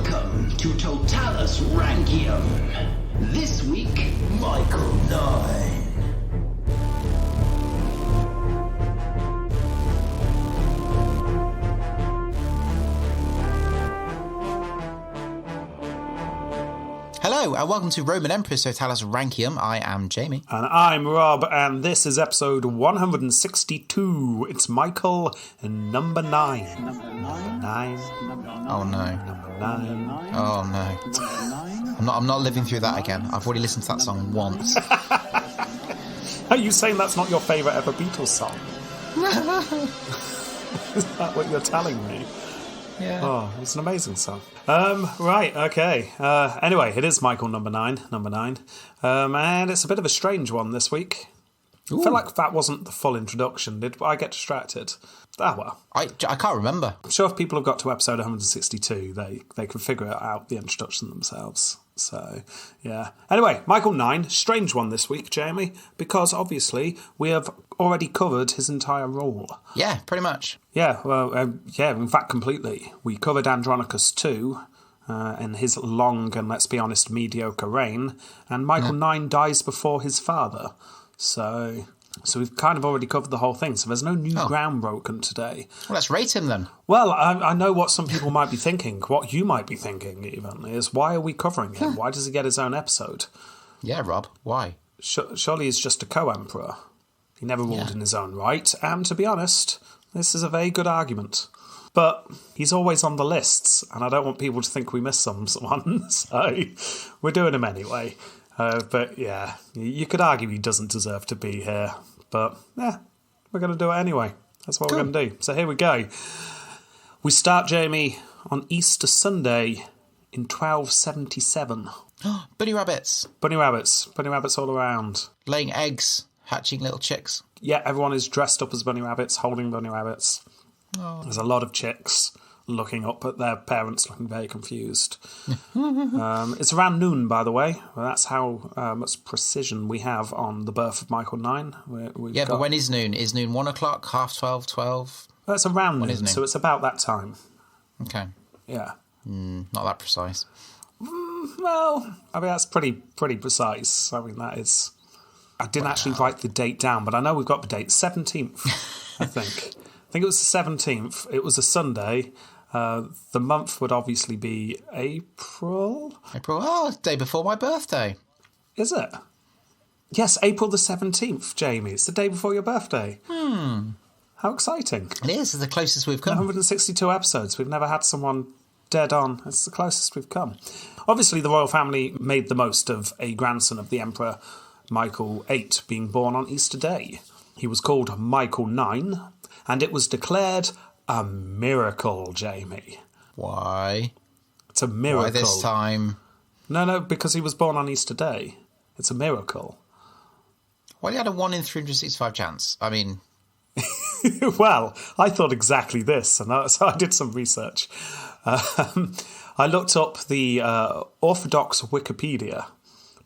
Welcome to Totalis Rankium. This week, Michael 9. Hello, and welcome to Roman Empress Totalis Rankium. I am Jamie. And I'm Rob, and this is episode 162. It's Michael number 9. Number 9? 9. Oh no. Number 9. Oh no. I'm not living through that again. I've already listened to that song once. Are you saying that's not your favourite ever Beatles song? Is that what you're telling me? Yeah. Oh, it's an amazing song. Right, okay. Anyway, it is Michael number 9. And it's a bit of a strange one this week. I feel like that wasn't the full introduction. Did I get distracted? Ah, well. I can't remember. I'm sure if people have got to episode 162, they can figure out the introduction themselves. So, yeah. Anyway, Michael 9, strange one this week, Jamie, because obviously we have already covered his entire role. Yeah, pretty much. Yeah, well, in fact, completely. We covered Andronicus 2 in his long and, let's be honest, mediocre reign, and Michael 9 dies before his father. So we've kind of already covered the whole thing, so there's no new ground broken today. Well, let's rate him then. Well, I know what some people might be thinking, what you might be thinking even, is why are we covering him? Why does he get his own episode? Yeah, Rob, why? Surely he's just a co-emperor. He never ruled in his own right, and to be honest, this is a very good argument. But he's always on the lists, and I don't want people to think we missed someone, so we're doing him anyway. But yeah, you could argue he doesn't deserve to be here. But yeah, we're going to do it anyway. That's what we're going to do. So here we go. We start, Jamie, on Easter Sunday in 1277. Bunny rabbits. Bunny rabbits all around. Laying eggs, hatching little chicks. Yeah, everyone is dressed up as bunny rabbits, holding bunny rabbits. Oh. There's a lot of chicks looking up at their parents, looking very confused. It's around noon, by the way. Well, that's how much precision we have on the birth of Michael 9. But when is noon? Is noon 1 o'clock, 12:30, 12? Well, it's around noon, so it's about that time. Okay. Yeah. Not that precise. Well, I mean, that's pretty precise. I mean, that is... I didn't actually write the date down, but I know we've got the date. 17th, I think. I think it was the 17th. It was a Sunday. The month would obviously be April. April? Oh, day before my birthday. Is it? Yes, April the 17th, Jamie. It's the day before your birthday. How exciting. It is. It's the closest we've come. 162 episodes. We've never had someone dead on. It's the closest we've come. Obviously, the royal family made the most of a grandson of the Emperor Michael VIII being born on Easter Day. He was called Michael 9, and it was declared a miracle, Jamie. Why? It's a miracle. Why this time? No, because he was born on Easter Day. It's a miracle. Well, he had a 1 in 365 chance. I mean... Well, I thought exactly this, and so I did some research. I looked up the Orthodox Wikipedia,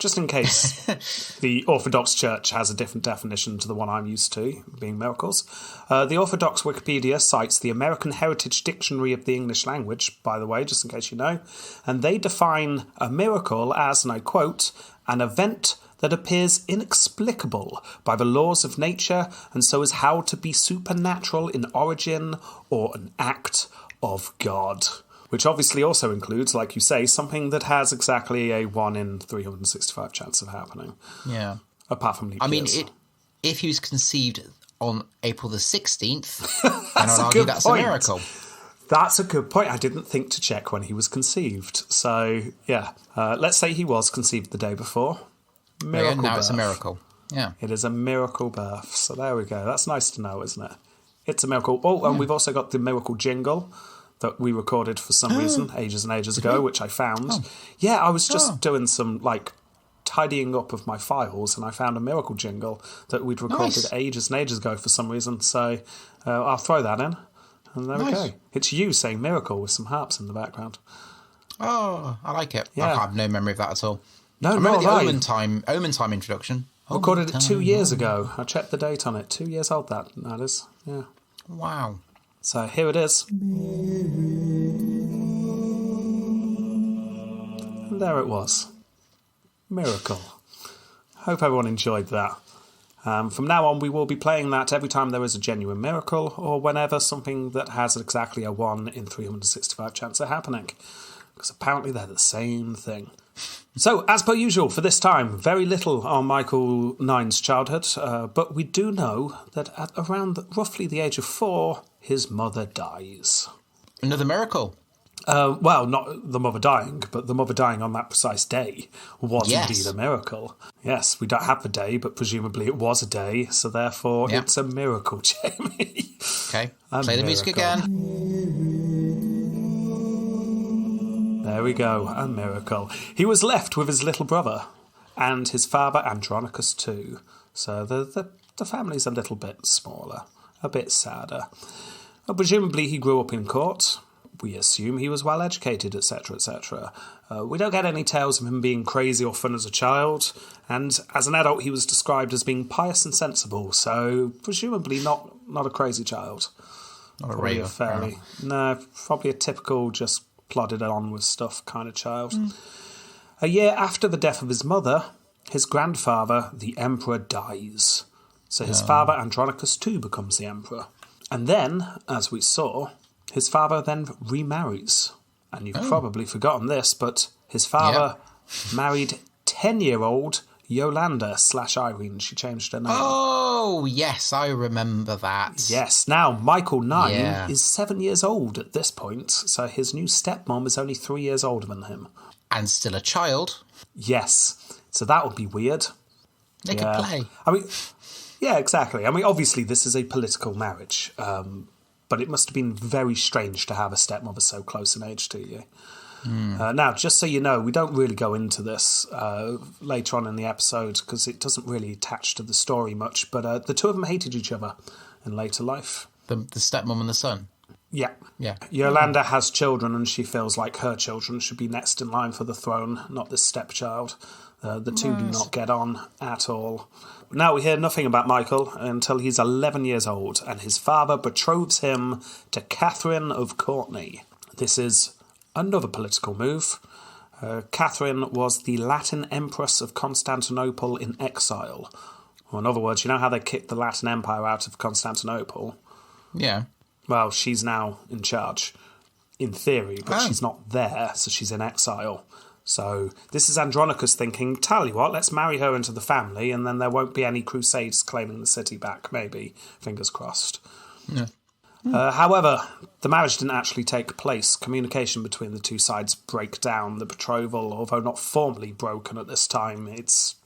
just in case the Orthodox Church has a different definition to the one I'm used to, being miracles. The Orthodox Wikipedia cites the American Heritage Dictionary of the English Language, by the way, just in case you know, and they define a miracle as, and I quote, an event that appears inexplicable by the laws of nature and so is held to be supernatural in origin or an act of God. Which obviously also includes, like you say, something that has exactly a 1 in 365 chance of happening. Yeah. Apart from leap years. I mean, if he was conceived on April the 16th, then I'd argue that's a miracle. That's a good point. I didn't think to check when he was conceived. So, yeah. Let's say he was conceived the day before. Miracle birth. It's a miracle. Yeah. It is a miracle birth. So there we go. That's nice to know, isn't it? It's a miracle. Oh, and we've also got the miracle jingle that we recorded for some reason ages and ages ago, which I found. Yeah, I was just doing some, tidying up of my files, and I found a miracle jingle that we'd recorded ages and ages ago for some reason. So I'll throw that in, and there we go. It's you saying miracle with some harps in the background. Oh, I like it. Yeah. I have no memory of that at all. No, I remember the right. Omen Time introduction. Recorded it 2 years ago. I checked the date on it. 2 years old, that is. Yeah. Wow. So here it is. And there it was. Miracle. Hope everyone enjoyed that. From now on, we will be playing that every time there is a genuine miracle, or whenever something that has exactly a 1 in 365 chance of happening. Because apparently they're the same thing. So, as per usual, for this time, very little on Michael IX's childhood, but we do know that at around roughly the age of 4, his mother dies. Another miracle. Well, not the mother dying, but the mother dying on that precise day was Yes. indeed a miracle. Yes, we don't have the day, but presumably it was a day, so therefore Yep. it's a miracle, Jamie. Okay, A play the music miracle. again. There we go, a miracle. He was left with his little brother, and his father Andronicus too. So the family's a little bit smaller, a bit sadder. Well, presumably he grew up in court. We assume he was well educated, etc., etc. We don't get any tales of him being crazy or fun as a child, and as an adult he was described as being pious and sensible, so presumably not a crazy child. Not a Probably raver. fairly, no, probably a typical just plodded on with stuff kind of child. A year after the death of his mother, his grandfather, the emperor, dies. So his father, Andronicus, too, becomes the emperor. And then, as we saw, his father then remarries. And you've probably forgotten this, but his father married 10-year-old Yolanda / Irene. She changed her name. Oh, yes, I remember that. Yes. Now, Michael IX Yeah. is 7 years old at this point, so his new stepmom is only 3 years older than him. And still a child. Yes. So that would be weird. They could play. I mean, yeah, exactly. I mean, obviously this is a political marriage, but it must have been very strange to have a stepmother so close in age to you. Now, just so you know, we don't really go into this later on in the episode because it doesn't really attach to the story much, but the two of them hated each other in later life. The stepmom and the son. Yeah. Yeah. Yolanda has children and she feels like her children should be next in line for the throne, not this stepchild. The two do not get on at all. Now we hear nothing about Michael until he's 11 years old and his father betroths him to Catherine of Courtenay. This is another political move. Catherine was the Latin Empress of Constantinople in exile. Or in other words, you know how they kicked the Latin Empire out of Constantinople? Yeah. Well, she's now in charge, in theory, but she's not there, so she's in exile. So this is Andronicus thinking, tell you what, let's marry her into the family, and then there won't be any crusades claiming the city back, maybe. Fingers crossed. Yeah. However, the marriage didn't actually take place. Communication between the two sides break down. The betrothal, although not formally broken at this time, it's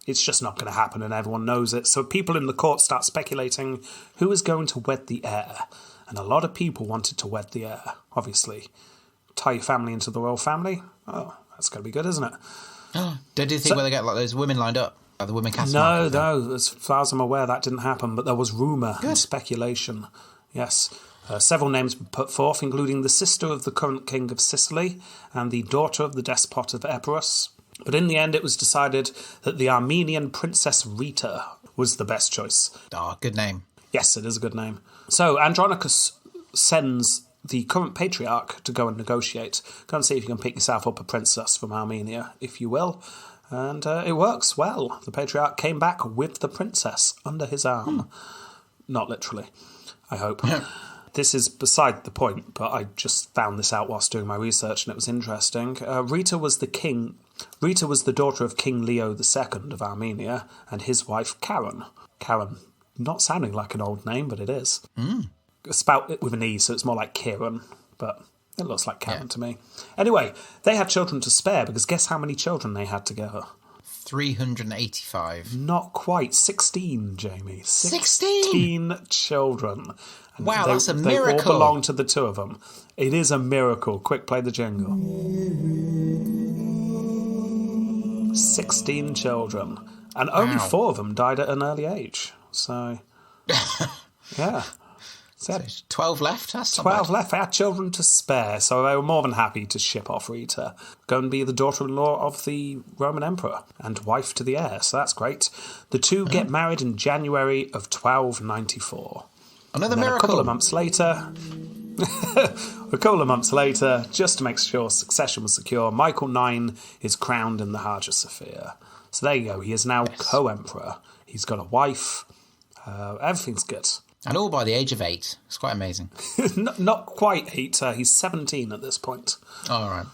just not going to happen, and everyone knows it. So people in the court start speculating who is going to wed the heir. And a lot of people wanted to wed the heir, obviously. Tie your family into the royal family? Oh, that's going to be good, isn't it? Did you think where they get like those women lined up? Like the women cast market? No. As far as I'm aware, that didn't happen. But there was rumour and speculation. Yes. Several names were put forth, including the sister of the current king of Sicily and the daughter of the despot of Epirus. But in the end, it was decided that the Armenian Princess Rita was the best choice. Oh, good name. Yes, it is a good name. So Andronicus sends the current patriarch to go and negotiate. Go and see if you can pick yourself up a princess from Armenia, if you will. And it works well. The patriarch came back with the princess under his arm. Not literally, I hope. This is beside the point, but I just found this out whilst doing my research and it was interesting. Rita was the daughter of King Leo II of Armenia and his wife Karen. Karen, not sounding like an old name, but it is. It's spelt it with an E, so it's more like Kieran, but it looks like Karen to me. Anyway, they had children to spare because guess how many children they had together? 385. Not quite. 16, Jamie. 16 children. And Wow, that's a They all miracle. belong to the two of them. It is a miracle. Quick, play the jingle. 16 children. And only 4 of them died at an early age. So, yeah. So 12 left? That's not 12 bad. left. They had children to spare, so they were more than happy to ship off Rita. Go and be the daughter-in-law of the Roman emperor and wife to the heir, so that's great. The two get married in January of 1294. Another And then miracle. a couple of months later, A couple of months later, just to make sure succession was secure, Michael IX is crowned in the Hagia Sophia. So there you go. He is now co-emperor. He's got a wife. Everything's good. And all by the age of 8. It's quite amazing. Not quite 8. He's 17 at this point. All right.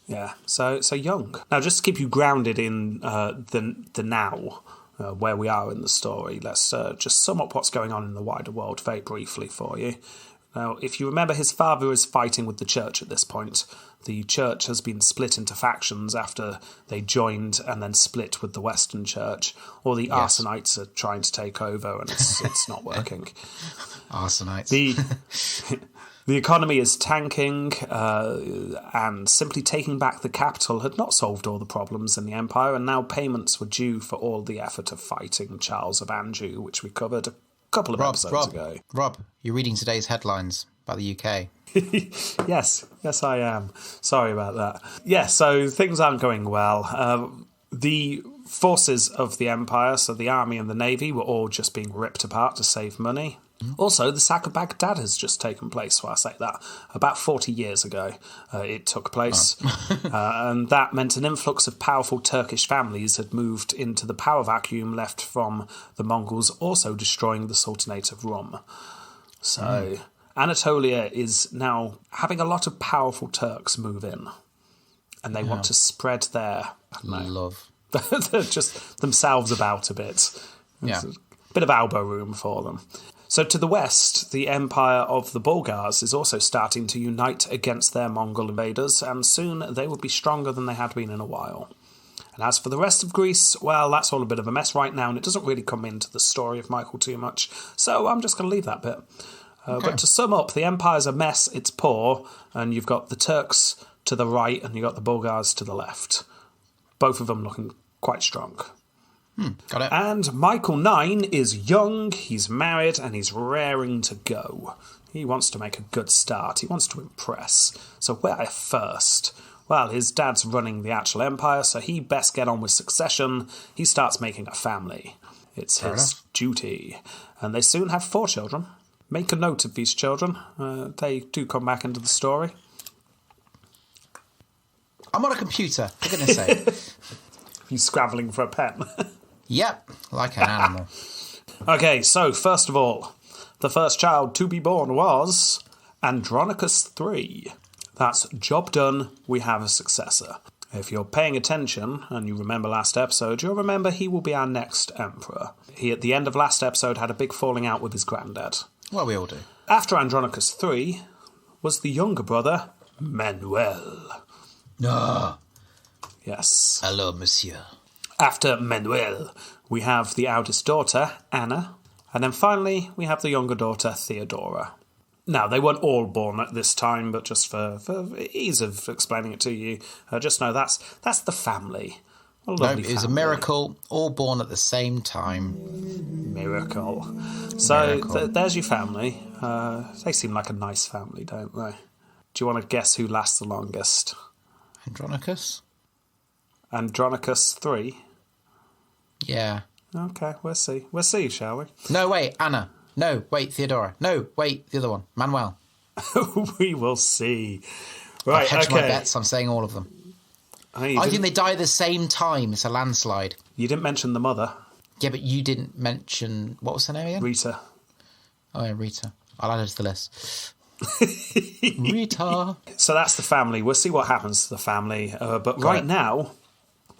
Yeah, so young. Now, just to keep you grounded in the now, where we are in the story, let's just sum up what's going on in the wider world very briefly for you. Now, if you remember, his father is fighting with the church at this point. The church has been split into factions after they joined and then split with the Western church. Or the Arsenites are trying to take over and it's not working. Arsenites. The economy is tanking, and simply taking back the capital had not solved all the problems in the empire, and now payments were due for all the effort of fighting Charles of Anjou, which we covered a couple of episodes ago. Rob, you're reading today's headlines about the UK. Yes, I am. Sorry about that. Yeah, so things aren't going well. The forces of the empire, so the army and the navy, were all just being ripped apart to save money. Also, the sack of Baghdad has just taken place, so I say that. About 40 years ago it took place. And that meant an influx of powerful Turkish families had moved into the power vacuum left from the Mongols, also destroying the Sultanate of Rum. So Anatolia is now having a lot of powerful Turks move in. And they want to spread their love. just themselves about a bit. Yeah. A bit of elbow room for them. So to the west, the empire of the Bulgars is also starting to unite against their Mongol invaders, and soon they will be stronger than they had been in a while. And as for the rest of Greece, well, that's all a bit of a mess right now, and it doesn't really come into the story of Michael too much, so I'm just going to leave that bit. Okay. But to sum up, the empire's a mess, it's poor, and you've got the Turks to the right and you've got the Bulgars to the left. Both of them looking quite strong. Got it. And Michael IX is young, he's married, and he's raring to go. He wants to make a good start. He wants to impress. So where first? Well, his dad's running the actual empire, so he best get on with succession. He starts making a family. It's his duty. And they soon have 4 children. Make a note of these children. They do come back into the story. I'm on a computer, for goodness sake. He's scrabbling for a pen. Yep, like an animal. Okay, so first of all, the first child to be born was Andronicus III. That's job done, we have a successor. If you're paying attention, and you remember last episode, you'll remember he will be our next emperor. He, at the end of last episode, had a big falling out with his granddad. Well, we all do. After Andronicus III was the younger brother, Manuel. Ah. Yes. Hello, monsieur. After Manuel, we have the eldest daughter, Anna, and then finally we have the younger daughter, Theodora. Now, they weren't all born at this time, but just for ease of explaining it to you, just know that's the family. A lovely It was a family. miracle, all born at the same time. Miracle. So Miracle. There's your family. They seem like a nice family, don't they? Do you want to guess who lasts the longest? Andronicus? Andronicus III? Yeah. Okay, we'll see. We'll see, shall we? No, wait, Anna. No, wait, Theodora. No, wait, the other one. Manuel. We will see. Right, I've hedged okay. my bets, I'm saying all of them. Hey, I think they die at the same time. It's a landslide. You didn't mention the mother, Yeah, but you didn't mention... What was her name again? Rita. Oh, yeah, Rita. I'll add her to the list. Rita. So that's the family. We'll see what happens to the family. But right now,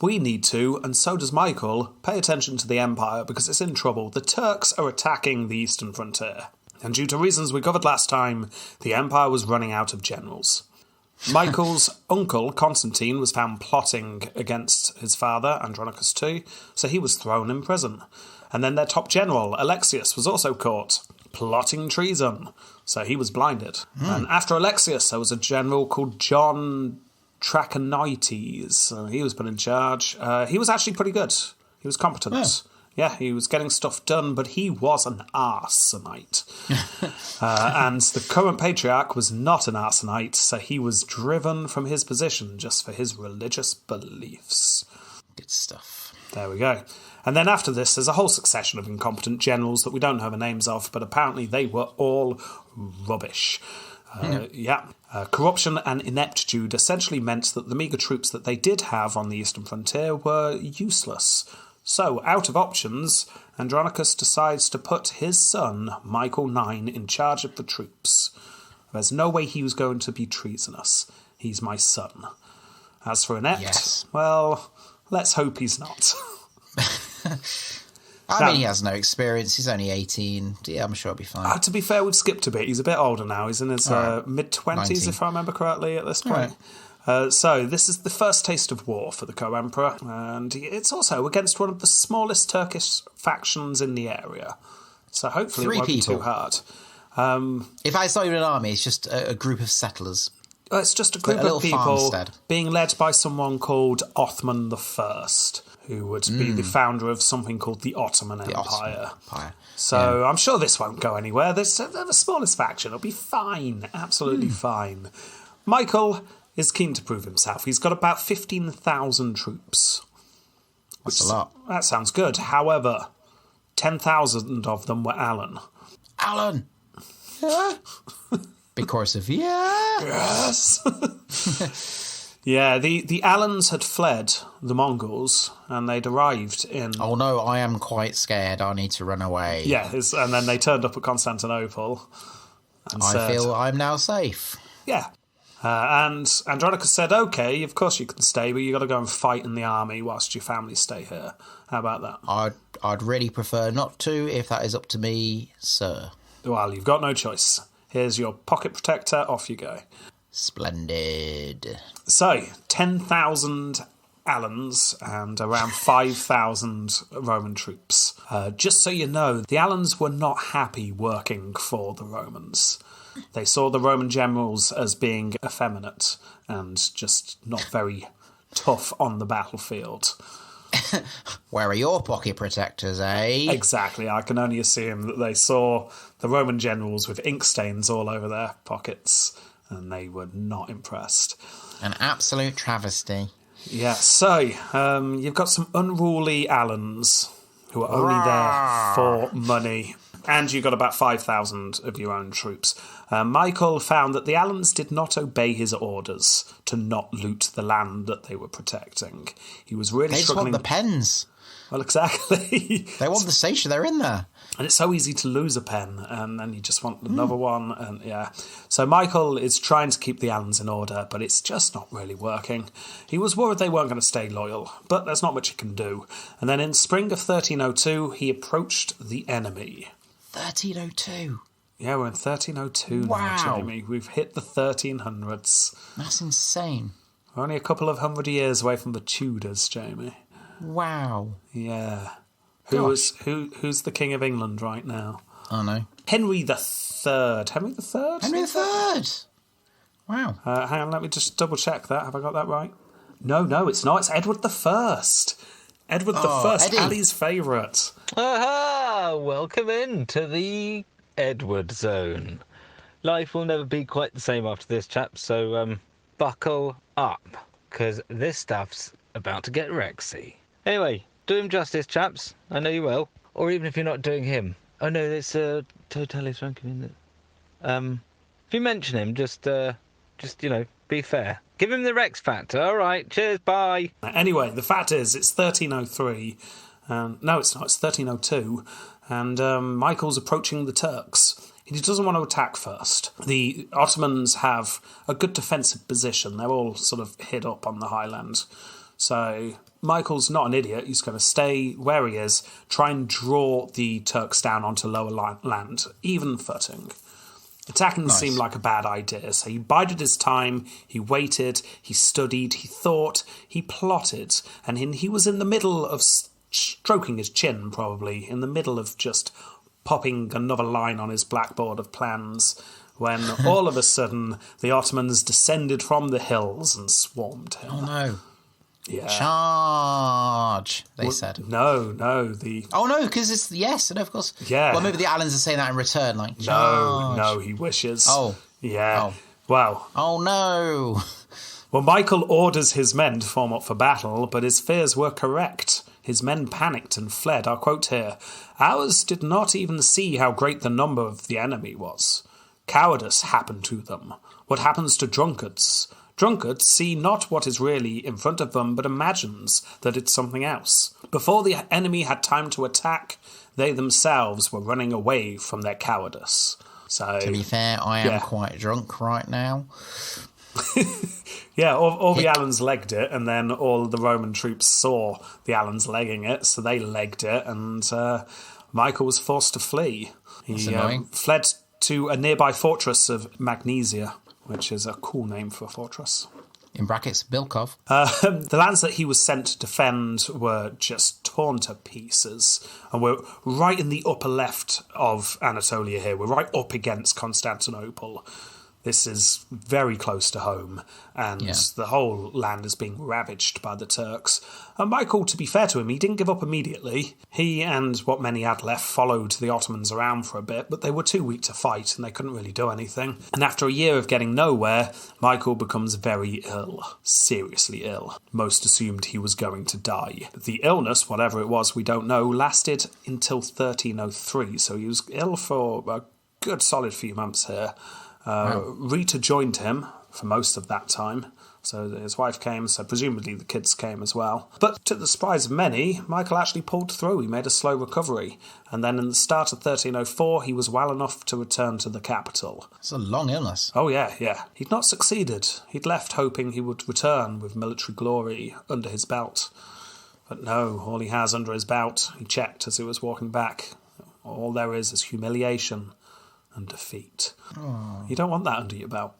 we need to, and so does Michael, pay attention to the Empire because it's in trouble. The Turks are attacking the eastern frontier. And due to reasons we covered last time, the Empire was running out of generals. Michael's uncle, Constantine, was found plotting against his father, Andronicus II, so he was thrown in prison. And then their top general, Alexius, was also caught, plotting treason, so he was blinded. And after Alexius, there was a general called John Trachonites. He was put in charge. He was actually pretty good. He was competent. Yeah, he was getting stuff done, but he was an arsenite. And the current patriarch was not an arsenite, so he was driven from his position just for his religious beliefs. Good stuff. There we go. And then after this, there's a whole succession of incompetent generals that we don't know the names of, but apparently they were all rubbish. Corruption and ineptitude essentially meant that the meagre troops that they did have on the eastern frontier were useless. So, out of options, Andronicus decides to put his son, Michael IX, in charge of the troops. There's no way he was going to be treasonous. He's my son. As for inept, well, let's hope he's not. I mean, he has no experience. He's only 18. Yeah, I'm sure he'll be fine. To be fair, we've skipped a bit. He's a bit older now. He's in his mid-20s, if I remember correctly, at this point. Right. So this is the first taste of war for the co-emperor, and it's also against one of the smallest Turkish factions in the area. So hopefully it won't be too hard. In fact, it's not even an army. It's just a group of settlers. It's just a group of people being led by someone called Othman I, who would be the founder of something called the Ottoman Empire. So I'm sure this won't go anywhere. They're the smallest faction. It'll be fine. Absolutely fine. Michael is keen to prove himself. He's got about 15,000 troops. That's a lot. That sounds good. However, 10,000 of them were Alan. Alan! Yeah. Big chorus of yes. Yeah, the Alans had fled the Mongols, and they'd arrived in... Oh no, I am quite scared. I need to run away. Yeah, and then they turned up at Constantinople. And I feel I'm now safe. Yeah. And Andronicus said, OK, of course you can stay, but you've got to go and fight in the army whilst your family stay here. How about that? I'd really prefer not to, if that is up to me, sir. Well, you've got no choice. Here's your pocket protector, off you go. Splendid. So, 10,000 Alans and around 5,000 Roman troops. Just so you know, the Alans were not happy working for the Romans. They saw the Roman generals as being effeminate and just not very tough on the battlefield. Where are your pocket protectors, eh? Exactly. I can only assume that they saw the Roman generals with ink stains all over their pockets, and they were not impressed. An absolute travesty. Yeah, so you've got some unruly Alans who are only there for money, and you've got about 5,000 of your own troops. Michael found that the Alans did not obey his orders to not loot the land that they were protecting. He was really struggling. They just want the pens. Well, exactly. They want the station. They're in there. And it's so easy to lose a pen, and then you just want another one, and yeah. So Michael is trying to keep the Alans in order, but it's just not really working. He was worried they weren't going to stay loyal, but there's not much he can do. And then in spring of 1302, he approached the enemy. 1302? Yeah, we're in 1302 now, Jamie. We've hit the 1300s. That's insane. We're only a couple of hundred years away from the Tudors, Jamie. Wow. Yeah. Who's the King of England right now? I know. Henry III. Henry III? Henry III! Wow. Hang on, let me just double check that. Have I got that right? No, it's not. It's Edward I. Edward I, Eddie. Ali's favourite. Aha! Welcome into the Edward Zone. Life will never be quite the same after this, chap, so buckle up, because this stuff's about to get Rexy. Anyway, do him justice, chaps. I know you will. Or even if you're not doing him. Oh no, it's Totalis Rankin, isn't it? If you mention him, just be fair. Give him the Rex factor. All right, cheers, bye. Anyway, the fact is, it's 1303. No, it's not. It's 1302. And Michael's approaching the Turks. He doesn't want to attack first. The Ottomans have a good defensive position. They're all sort of hid up on the highland. So Michael's not an idiot. He's going to stay where he is, try and draw the Turks down onto lower land, even footing. Attacking seemed like a bad idea, so he bided his time, he waited, he studied, he thought, he plotted, and he was in the middle of stroking his chin, probably, in the middle of just popping another line on his blackboard of plans, when all of a sudden the Ottomans descended from the hills and swarmed him. Oh no. Yeah. Charge, they said. No. Oh no, because it's yes, and of course. Yeah. Well, maybe the Alans are saying that in return, like charge. No, he wishes. Oh. Yeah. Oh. Well. Oh no. Well, Michael orders his men to form up for battle, but his fears were correct. His men panicked and fled. I'll quote here. Ours did not even see how great the number of the enemy was. Cowardice happened to them. What happens to drunkards? Drunkards see not what is really in front of them, but imagines that it's something else. Before the enemy had time to attack, they themselves were running away from their cowardice. So, To be fair, I am quite drunk right now. yeah, all the Allans legged it, and then all the Roman troops saw the Allans legging it, so they legged it, and Michael was forced to flee. That's He annoying. fled to a nearby fortress of Magnesia, which is a cool name for a fortress. In brackets, Bilkov. The lands that he was sent to defend were just torn to pieces, and we're right in the upper left of Anatolia here. We're right up against Constantinople. This is very close to home, and the whole land is being ravaged by the Turks. And Michael, to be fair to him, he didn't give up immediately. He and what many had left followed the Ottomans around for a bit, but they were too weak to fight, and they couldn't really do anything. And after a year of getting nowhere, Michael becomes very ill, seriously ill. Most assumed he was going to die. The illness, whatever it was, we don't know, lasted until 1303, so he was ill for a good solid few months here. Rita joined him for most of that time. So his wife came, so presumably the kids came as well. But to the surprise of many, Michael actually pulled through. He made a slow recovery. And then in the start of 1304, he was well enough to return to the capital. It's a long illness. Oh, yeah. He'd not succeeded. He'd left hoping he would return with military glory under his belt. But no, all he has under his belt, he checked as he was walking back, all there is humiliation and defeat. Oh. You don't want that under your belt.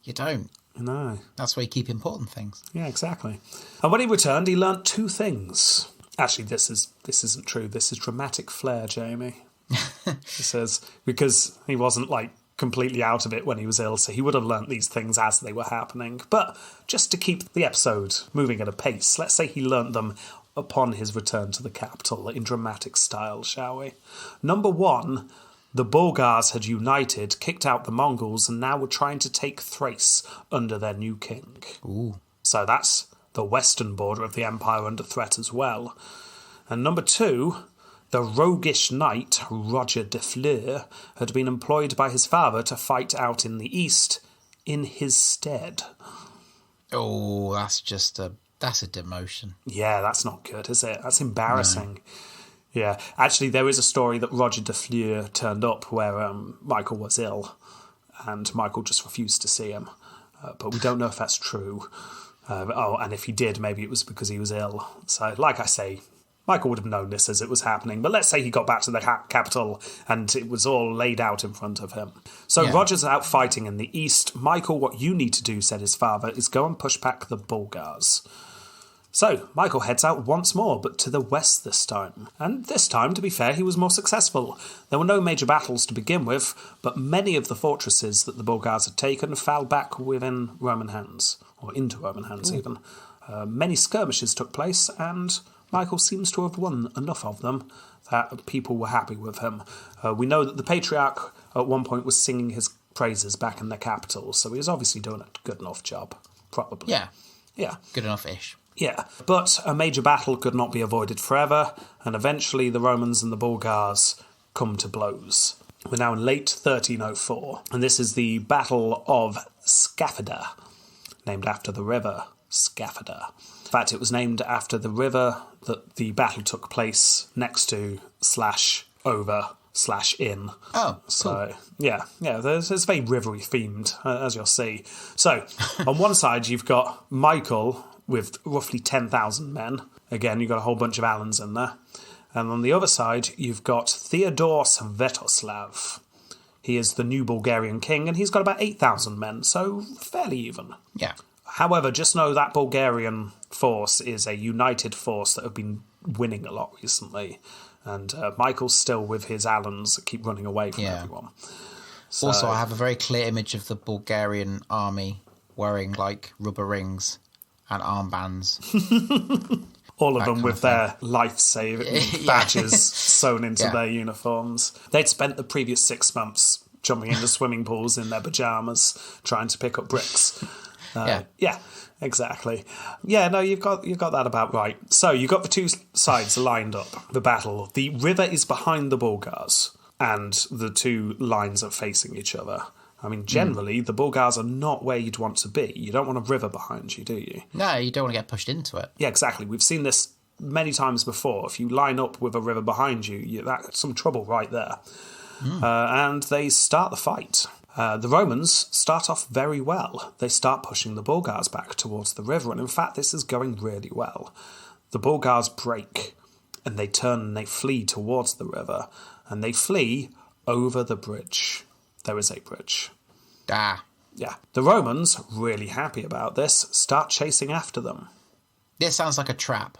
You don't. No. That's where you keep important things. Yeah, exactly. And when he returned, he learnt two things. Actually, this isn't true. This is dramatic flair, Jamie. He says, because he wasn't, completely out of it when he was ill, so he would have learnt these things as they were happening. But just to keep the episode moving at a pace, let's say he learnt them upon his return to the capital in dramatic style, shall we? Number one, the Bulgars had united, kicked out the Mongols, and now were trying to take Thrace under their new king. Ooh. So that's the western border of the empire under threat as well. And number two, the roguish knight Roger de Fleur had been employed by his father to fight out in the east in his stead. Oh, that's a demotion. Yeah, that's not good, is it? That's embarrassing. No. Yeah, actually, there is a story that Roger de Fleur turned up where Michael was ill, and Michael just refused to see him. But we don't know if that's true. And if he did, maybe it was because he was ill. So, like I say, Michael would have known this as it was happening. But let's say he got back to the capital and it was all laid out in front of him. So Roger's out fighting in the east. Michael, what you need to do, said his father, is go and push back the Bulgars. So, Michael heads out once more, but to the west this time. And this time, to be fair, he was more successful. There were no major battles to begin with, but many of the fortresses that the Bulgars had taken fell back within Roman hands, or into Roman hands even. Many skirmishes took place, and Michael seems to have won enough of them that people were happy with him. We know that the Patriarch at one point was singing his praises back in the capital, so he was obviously doing a good enough job, probably. Yeah. Good enough-ish. Yeah, but a major battle could not be avoided forever, and eventually the Romans and the Bulgars come to blows. We're now in late 1304, and this is the Battle of Scaphoda, named after the river Scaphoda. In fact, it was named after the river that the battle took place next to /over/in. Oh, cool. So, yeah, it's very rivery themed, as you'll see. So, on one side, you've got Michael with roughly 10,000 men. Again, you've got a whole bunch of Alans in there. And on the other side, you've got Theodore Svetoslav. He is the new Bulgarian king, and he's got about 8,000 men, so fairly even. Yeah. However, just know that Bulgarian force is a united force that have been winning a lot recently. And Michael's still with his Alans that keep running away from everyone. So, also, I have a very clear image of the Bulgarian army wearing, rubber rings and armbands. All of them with their life-saving badges sewn into their uniforms. They'd spent the previous 6 months jumping into swimming pools in their pyjamas, trying to pick up bricks. Yeah, exactly. Yeah, no, you've got that about right. So you've got the two sides lined up, the battle. The river is behind the Bulgars, and the two lines are facing each other. I mean, generally, the Bulgars are not where you'd want to be. You don't want a river behind you, do you? No, you don't want to get pushed into it. Yeah, exactly. We've seen this many times before. If you line up with a river behind you, that's some trouble right there. And they start the fight. The Romans start off very well. They start pushing the Bulgars back towards the river, and in fact, this is going really well. The Bulgars break, and they turn and they flee towards the river, and they flee over the bridge. There is a bridge. Ah. Yeah. The Romans, really happy about this, start chasing after them. This sounds like a trap.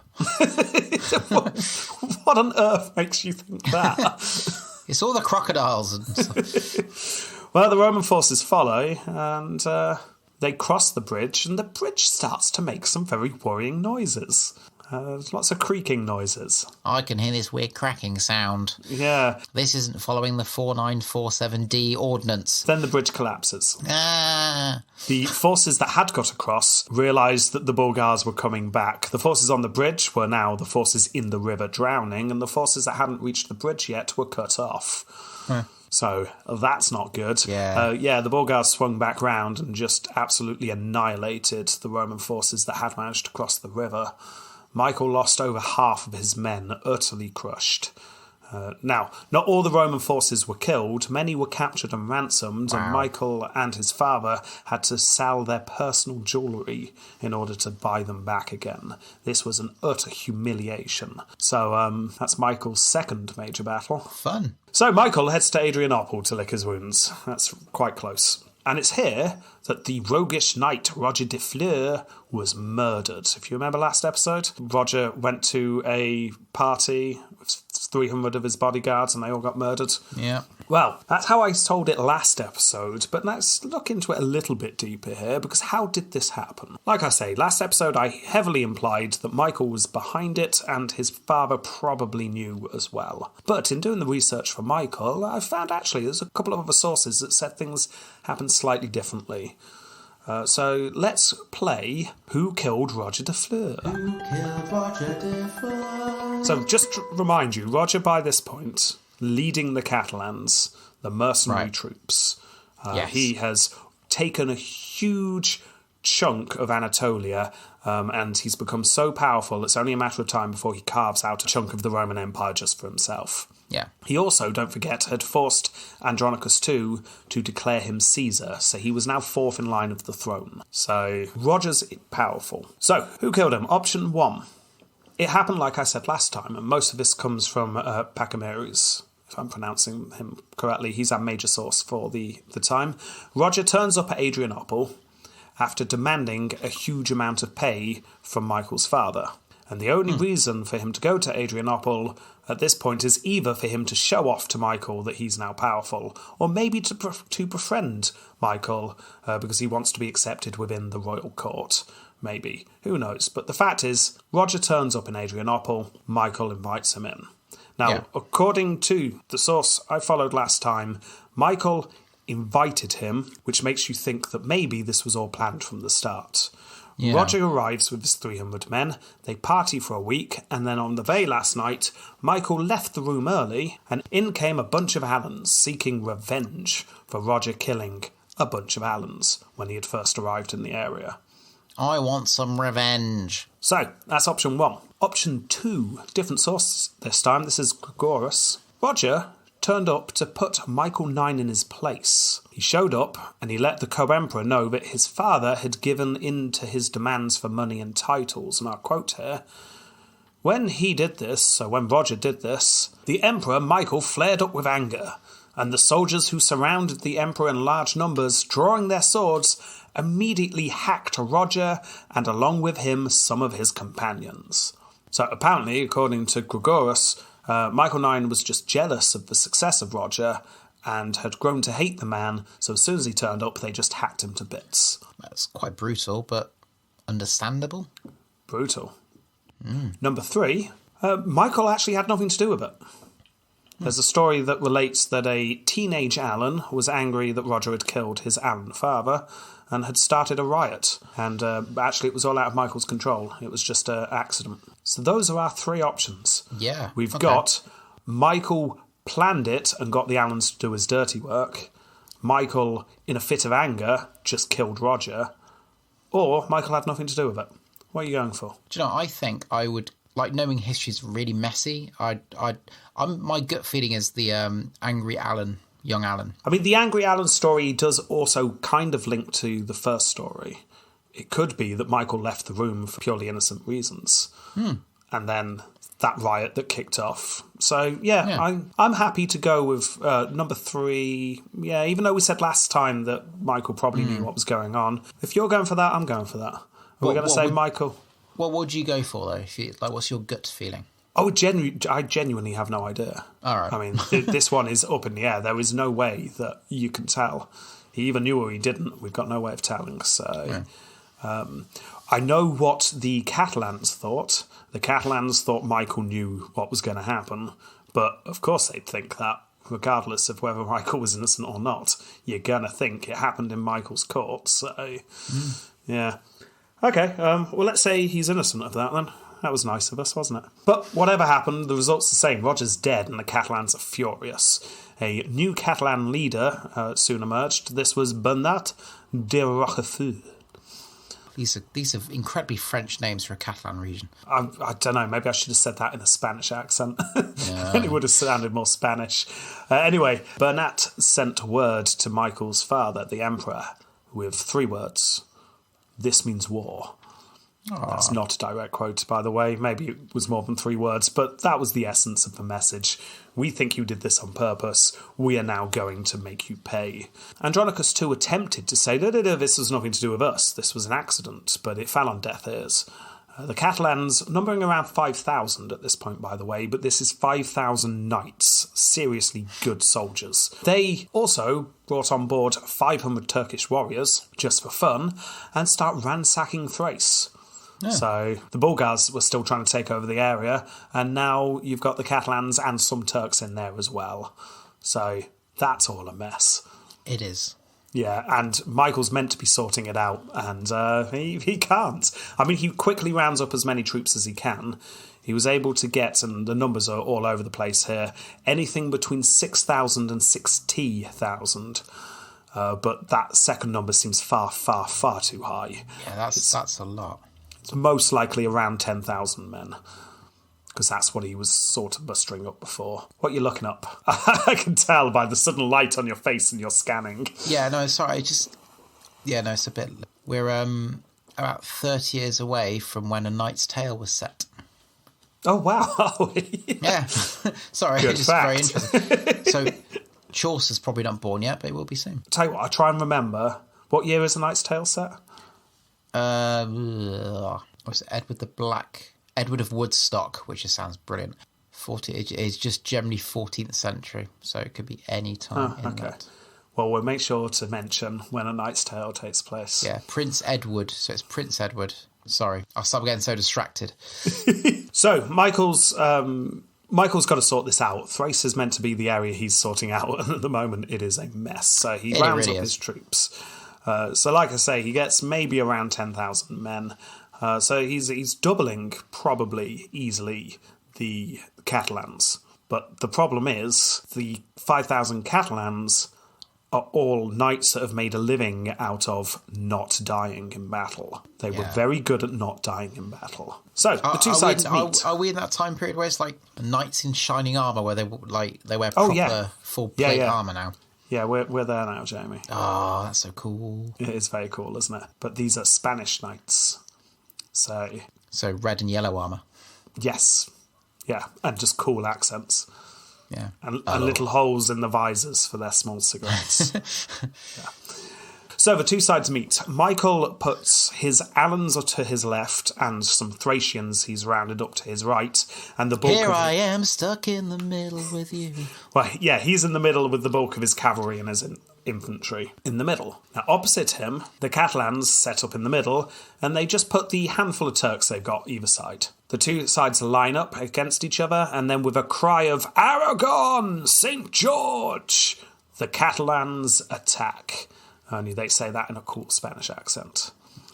What on earth makes you think that? It's all the crocodiles and stuff. Well, the Roman forces follow, and they cross the bridge, and the bridge starts to make some very worrying noises. Lots of creaking noises. I can hear this weird cracking sound. Yeah. This isn't following the 4947D ordnance. Then the bridge collapses. Ah. The forces that had got across realised that the Bulgars were coming back. The forces on the bridge were now the forces in the river drowning, and the forces that hadn't reached the bridge yet were cut off. So that's not good. Yeah. The Bulgars swung back round and just absolutely annihilated the Roman forces that had managed to cross the river. Michael lost over half of his men, utterly crushed. Now, not all the Roman forces were killed. Many were captured and ransomed, and Michael and his father had to sell their personal jewellery in order to buy them back again. This was an utter humiliation. So that's Michael's second major battle. Fun. So Michael heads to Adrianople to lick his wounds. That's quite close. And it's here that the roguish knight Roger de Fleur was murdered. If you remember last episode, Roger went to a party with 300 of his bodyguards and they all got murdered. Yeah. Well, that's how I told it last episode, but let's look into it a little bit deeper here, because how did this happen? Like I say, last episode I heavily implied that Michael was behind it and his father probably knew as well. But in doing the research for Michael, I found actually there's a couple of other sources that said things happened slightly differently. So let's play Who Killed Roger de Fleur? Who killed Roger de Fleur? So just to remind you, Roger by this point, leading the Catalans, the mercenary troops. Yes. He has taken a huge chunk of Anatolia, and he's become so powerful it's only a matter of time before he carves out a chunk of the Roman Empire just for himself. Yeah. He also, don't forget, had forced Andronicus II to declare him Caesar, so he was now fourth in line of the throne. So Roger's powerful. So, who killed him? Option 1. It happened like I said last time, and most of this comes from Pachymeres, if I'm pronouncing him correctly. He's our major source for the time. Roger turns up at Adrianople after demanding a huge amount of pay from Michael's father. And the only reason for him to go to Adrianople at this point is either for him to show off to Michael that he's now powerful, or maybe to befriend Michael because he wants to be accepted within the royal court. Maybe. Who knows? But the fact is, Roger turns up in Adrianople, Michael invites him in. Now, according to the source I followed last time, Michael invited him, which makes you think that maybe this was all planned from the start. Yeah. Roger arrives with his 300 men, they party for a week, and then on the very last night, Michael left the room early, and in came a bunch of Alans seeking revenge for Roger killing a bunch of Alans when he had first arrived in the area. I want some revenge. So, that's option 1. Option 2, different source this time, this is Gregorus. Roger turned up to put Michael IX in his place. He showed up and he let the co-emperor know that his father had given in to his demands for money and titles, and I'll quote here, "When he did this, so when Roger did this, the emperor Michael flared up with anger, and the soldiers who surrounded the emperor in large numbers, drawing their swords, immediately hacked Roger and along with him some of his companions." So apparently, according to Gregorus, Michael IX was just jealous of the success of Roger and had grown to hate the man, so as soon as he turned up, they just hacked him to bits. That's quite brutal, but understandable. Brutal. Number 3, Michael actually had nothing to do with it. There's a story that relates that a teenage Alan was angry that Roger had killed his Alan father and had started a riot. And actually it was all out of Michael's control. It was just an accident. So those are our 3 options. Yeah. We've got Michael planned it and got the Allans to do his dirty work. Michael, in a fit of anger, just killed Roger. Or Michael had nothing to do with it. What are you going for? Do you know, I think I would, like, knowing history's really messy, my gut feeling is the angry Alan, young Alan. I mean, the Angry Alan story does also kind of link to the first story. It could be that Michael left the room for purely innocent reasons. And then that riot that kicked off. So, yeah. I'm happy to go with number 3. Yeah, even though we said last time that Michael probably knew what was going on. If you're going for that, I'm going for that. We're going to say Michael. What would you go for, though? What's your gut feeling? I genuinely have no idea. All right. I mean, this one is up in the air. There is no way that you can tell. He either knew or he didn't. We've got no way of telling. So, I know what the Catalans thought. The Catalans thought Michael knew what was going to happen. But, of course, they'd think that, regardless of whether Michael was innocent or not. You're going to think it happened in Michael's court. So, yeah. Okay, well, let's say he's innocent of that, then. That was nice of us, wasn't it? But whatever happened, the result's the same. Roger's dead and the Catalans are furious. A new Catalan leader soon emerged. This was Bernat de Rochefort. These are incredibly French names for a Catalan region. I don't know, maybe I should have said that in a Spanish accent. And it would have sounded more Spanish. Anyway, Bernat sent word to Michael's father, the Emperor, with 3 words. This means war. That's not a direct quote, by the way. Maybe it was more than 3 words, but that was the essence of the message. We think you did this on purpose. We are now going to make you pay. Andronicus too attempted to say, no, this was nothing to do with us. This was an accident, but it fell on deaf ears. The Catalans, numbering around 5,000 at this point, by the way, but this is 5,000 knights, seriously good soldiers. They also brought on board 500 Turkish warriors, just for fun, and start ransacking Thrace. Yeah. So the Bulgars were still trying to take over the area, and now you've got the Catalans and some Turks in there as well. So that's all a mess. It is. Yeah, and Michael's meant to be sorting it out, and he can't. I mean, he quickly rounds up as many troops as he can. He was able to get, and the numbers are all over the place here, anything between 6,000 and 60,000. But that second number seems far, far, far too high. Yeah, that's a lot. It's most likely around 10,000 men, because that's what he was sort of mustering up before. What are you looking up? I can tell by the sudden light on your face and your scanning. Yeah, no, sorry, it's a bit... We're about 30 years away from when A Knight's Tale was set. Oh, wow. Yeah. Sorry, Good it's just fact. very interesting. So, Chaucer's probably not born yet, but he will be soon. Tell you what, I try and remember. What year is A Knight's Tale set? What's it? Edward of Woodstock, which just sounds brilliant. It's just generally 14th century, so it could be any time in that. Well, we'll make sure to mention when A Knight's Tale takes place. Yeah, Prince Edward. So it's Prince Edward. Sorry, I'll stop getting so distracted. So Michael's got to sort this out. Thrace is meant to be the area he's sorting out, and at the moment it is a mess. So he rounds up his troops. So like I say, he gets maybe around 10,000 men. So he's doubling, probably, easily, the Catalans. But the problem is, the 5,000 Catalans are all knights that have made a living out of not dying in battle. They were very good at not dying in battle. So, the two sides meet. Are we in that time period where it's like knights in shining armour, where they wear proper full plate armour now? Yeah, we're there now, Jamie. Oh, that's so cool. It is very cool, isn't it? But these are Spanish knights. So red and yellow armour. Yes. Yeah, and just cool accents. Yeah. And little holes in the visors for their small cigarettes. Yeah. So the two sides meet. Michael puts his Alans to his left and some Thracians he's rounded up to his right. And the bulk I am stuck in the middle with you. Well, yeah, he's in the middle with the bulk of his cavalry and his infantry in the middle. Now, opposite him, the Catalans set up in the middle, and they just put the handful of Turks they've got either side. The two sides line up against each other, and then with a cry of Aragon, St. George, the Catalans attack. Only they say that in a cool Spanish accent.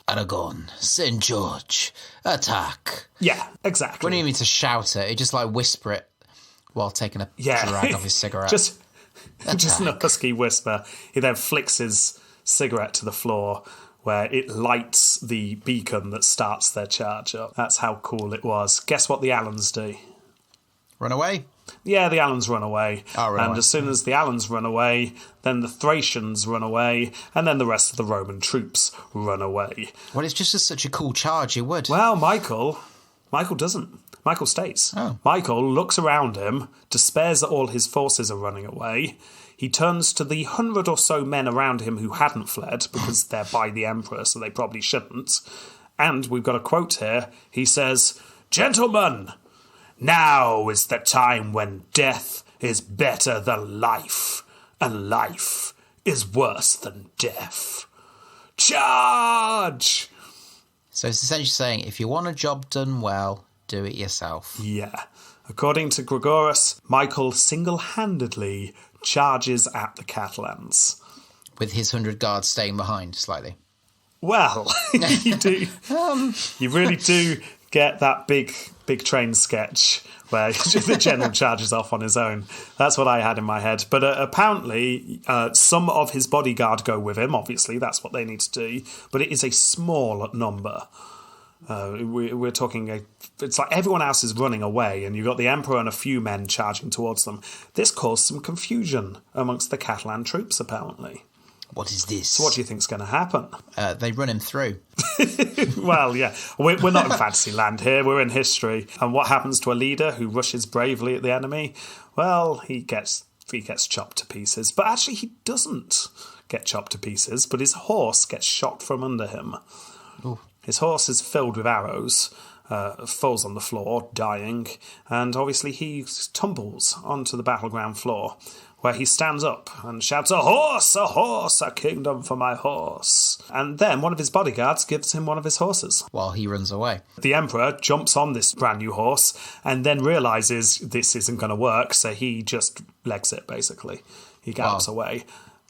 Aragon, St. George, attack. Yeah, exactly. When you mean to shout it, you just like whisper it While taking a Yeah. drag off his cigarette. just in a husky whisper. He then flicks his cigarette to the floor where it lights the beacon that starts their charge up. That's how cool it was. Guess what the Allans do? Run away? Yeah, the Allans run away. Oh, run and away. as soon as the Allans run away, then the Thracians run away, and then the rest of the Roman troops run away. Well, it's just such a cool charge, you would. Well, Michael doesn't. Michael stays. Oh. Michael looks around him, despairs that all his forces are running away. He turns to the 100 or so men around him who hadn't fled, because they're by the Emperor, so they probably shouldn't. And we've got a quote here. He says, "Gentlemen, now is the time when death is better than life, and life is worse than death. Charge!" So it's essentially saying, if you want a job done well, do it yourself. Yeah. According to Gregorus, Michael single-handedly charges at the Catalans. With his 100 guards staying behind slightly. Well, you do. You really do get that big train sketch where the general charges off on his own. That's what I had in my head. But apparently, some of his bodyguard go with him. Obviously, that's what they need to do. But it is a small number. We're talking it's like everyone else is running away, and you've got the Emperor and a few men charging towards them. This caused some confusion amongst the Catalan troops, apparently. What is this? So what do you think's going to happen? They run him through. Well, yeah, we're not in fantasy land here, we're in history. And what happens to a leader who rushes bravely at the enemy? Well, he gets chopped to pieces. But actually, he doesn't get chopped to pieces, but his horse gets shot from under him. Ooh. His horse is filled with arrows, falls on the floor, dying, and obviously he tumbles onto the battleground floor, where he stands up and shouts, a horse, a kingdom for my horse." And then one of his bodyguards gives him one of his horses. While he runs away. The Emperor jumps on this brand new horse and then realises this isn't going to work, so he just legs it, basically. He gallops away.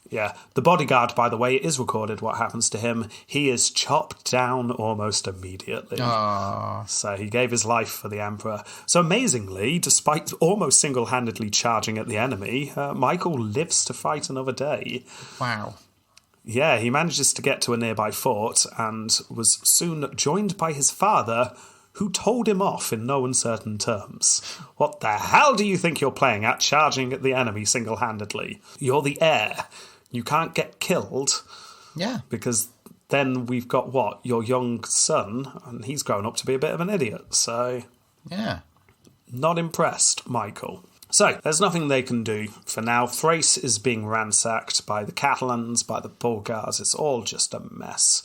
Yeah, the bodyguard, by the way, it is recorded what happens to him. He is chopped down almost immediately. Aww. So he gave his life for the Emperor. So amazingly, despite almost single-handedly charging at the enemy, Michael lives to fight another day. Wow. Yeah, he manages to get to a nearby fort and was soon joined by his father, who told him off in no uncertain terms. "What the hell do you think you're playing at, charging at the enemy single-handedly? You're the heir. You can't get killed." Yeah. Because then we've got, your young son, and he's grown up to be a bit of an idiot. So, Yeah. not impressed, Michael. So, there's nothing they can do for now. Thrace is being ransacked by the Catalans, by the Bulgars. It's all just a mess.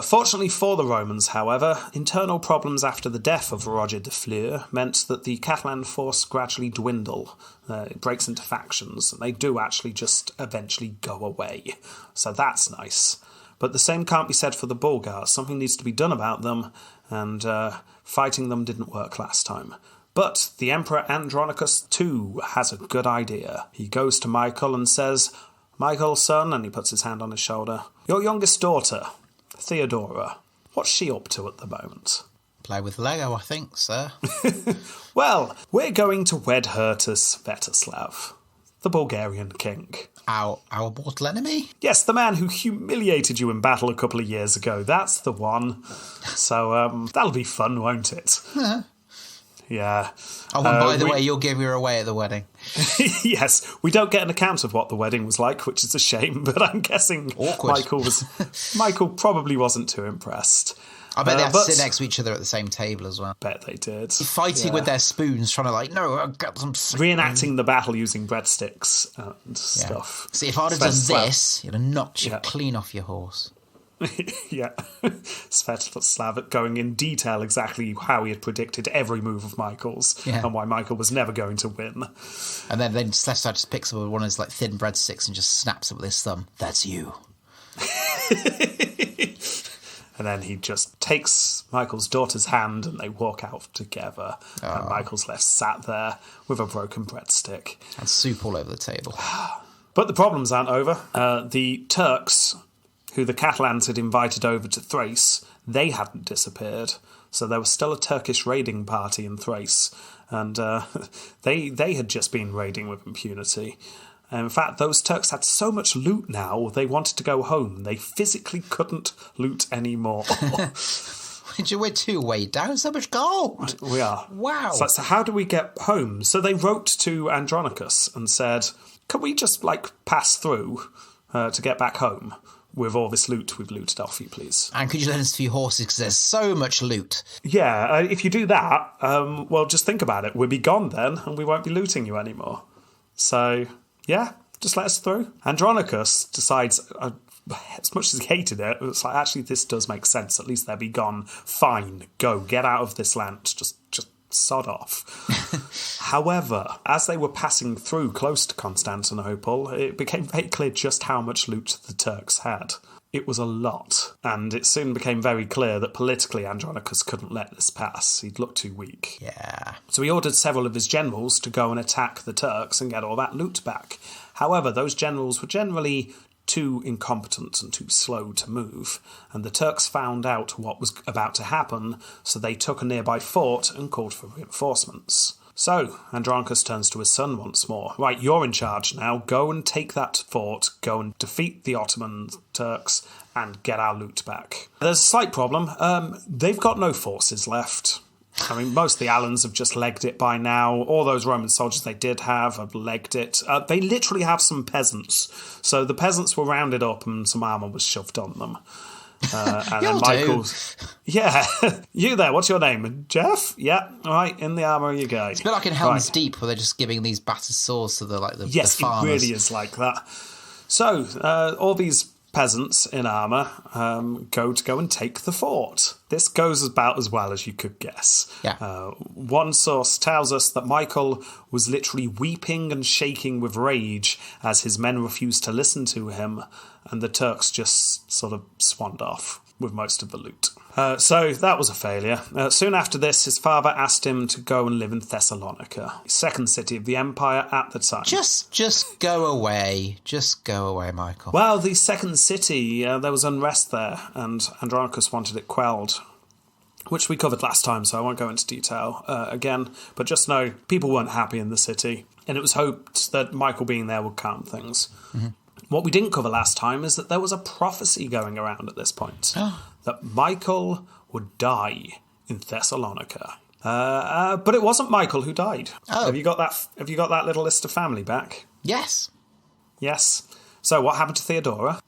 Fortunately for the Romans, however, internal problems after the death of Roger de Fleur meant that the Catalan force gradually dwindle. It breaks into factions, and they do actually just eventually go away. So that's nice. But the same can't be said for the Bulgars. Something needs to be done about them, and fighting them didn't work last time. But the Emperor Andronicus too has a good idea. He goes to Michael and says, "Michael, son," and he puts his hand on his shoulder, "your youngest daughter, Theodora, what's she up to at the moment?" Play with Lego, I think, sir. "Well, we're going to wed her to Svetoslav, the Bulgarian king." Our mortal enemy? Yes, the man who humiliated you in battle a couple of years ago. That's the one. So that'll be fun, won't it? Yeah. Oh, and by the way, you'll give her away at the wedding. Yes, we don't get an account of what the wedding was like, which is a shame, but I'm guessing Awkward. Michael probably wasn't too impressed. I bet they had to sit next to each other at the same table as well. Bet they did. Fighting with their spoons, trying to no, I've got some... Reenacting the battle using breadsticks and stuff. See, if I'd have done Svetoslav. this, you'd have knocked you clean off your horse. Yeah. Svetoslav going in detail exactly how he had predicted every move of Michael's and why Michael was never going to win. And then Svetoslav just picks up one of his thin breadsticks and just snaps it with his thumb. "That's you." And then he just takes Michael's daughter's hand and they walk out together. And Michael's left sat there with a broken breadstick. And soup all over the table. But the problems aren't over. The Turks who the Catalans had invited over to Thrace, they hadn't disappeared. So there was still a Turkish raiding party in Thrace, and they had just been raiding with impunity. In fact, those Turks had so much loot now, they wanted to go home. They physically couldn't loot anymore. We're too weighed down. So much gold. We are. Wow. So how do we get home? So they wrote to Andronicus and said, can we just, pass through to get back home with all this loot we've looted off you, please? And could you lend us a few horses, because there's so much loot. Yeah, if you do that, well, just think about it. We'll be gone then, and we won't be looting you anymore. So, yeah, just let us through. Andronicus decides, as much as he hated it, it's like, actually, this does make sense. At least they'll be gone. Fine, go, get out of this land. Just sod off. However, as they were passing through close to Constantinople, it became very clear just how much loot the Turks had. It was a lot, and it soon became very clear that politically Andronicus couldn't let this pass. He'd looked too weak. Yeah. So he ordered several of his generals to go and attack the Turks and get all that loot back. However, those generals were generally too incompetent and too slow to move, and the Turks found out what was about to happen, so they took a nearby fort and called for reinforcements. So, Andronicus turns to his son once more. Right, you're in charge now. Go and take that fort, go and defeat the Ottoman Turks, and get our loot back. There's a slight problem. They've got no forces left. I mean, most of the Alans have just legged it by now. All those Roman soldiers they did have legged it. They literally have some peasants. So the peasants were rounded up and some armour was shoved on them. And then Michael... Yeah. You there, what's your name? Jeff? Yeah. All right, in the armour you go. It's a bit like in Helm's Deep, where they're just giving these battered swords to the Yes, the farmers. It really is like that. So, all these peasants in armour go and take the fort. This goes about as well as you could guess. Yeah. One source tells us that Michael was literally weeping and shaking with rage as his men refused to listen to him, and the Turks just sort of swanned off with most of the loot. So that was a failure. Soon after this, his father asked him to go and live in Thessalonica, second city of the empire at the time. Just go away. Just go away, Michael. Well, the second city, there was unrest there, and Andronicus wanted it quelled, which we covered last time, so I won't go into detail again. But just know, people weren't happy in the city, and it was hoped that Michael being there would calm things. Mm-hmm. What we didn't cover last time is that there was a prophecy going around at this point, that Michael would die in Thessalonica. But it wasn't Michael who died. Oh. Have you got that little list of family back? Yes. Yes. So what happened to Theodora?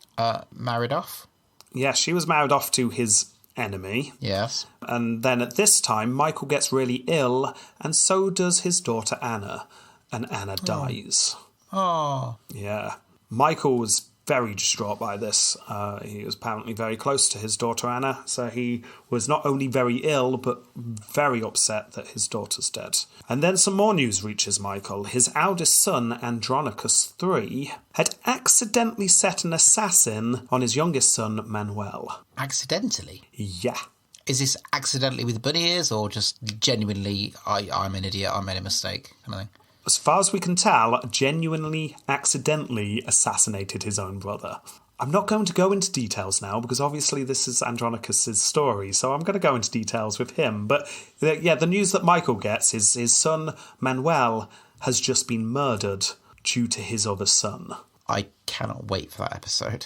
Married off? Yeah, she was married off to his enemy. Yes. And then at this time, Michael gets really ill, and so does his daughter Anna. And Anna dies. Oh. Yeah. Michael was very distraught by this. He was apparently very close to his daughter Anna, so he was not only very ill, but very upset that his daughter's dead. And then some more news reaches Michael. His eldest son, Andronicus III, had accidentally set an assassin on his youngest son, Manuel. Accidentally? Yeah. Is this accidentally with bunny ears, or just genuinely, I'm an idiot, I made a mistake, kind of thing? As far as we can tell, genuinely, accidentally assassinated his own brother. I'm not going to go into details now, because obviously this is Andronicus' story, so I'm going to go into details with him. But, yeah, the news that Michael gets is his son, Manuel, has just been murdered due to his other son. I cannot wait for that episode.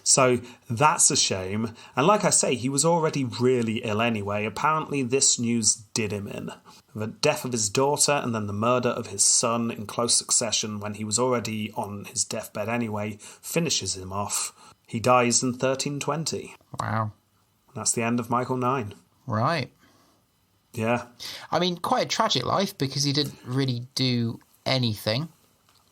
So that's a shame. And like I say, he was already really ill anyway. Apparently this news did him in. The death of his daughter and then the murder of his son in close succession when he was already on his deathbed anyway finishes him off. He dies in 1320. Wow. That's the end of Michael IX. Right. Yeah. I mean, quite a tragic life because he didn't really do anything.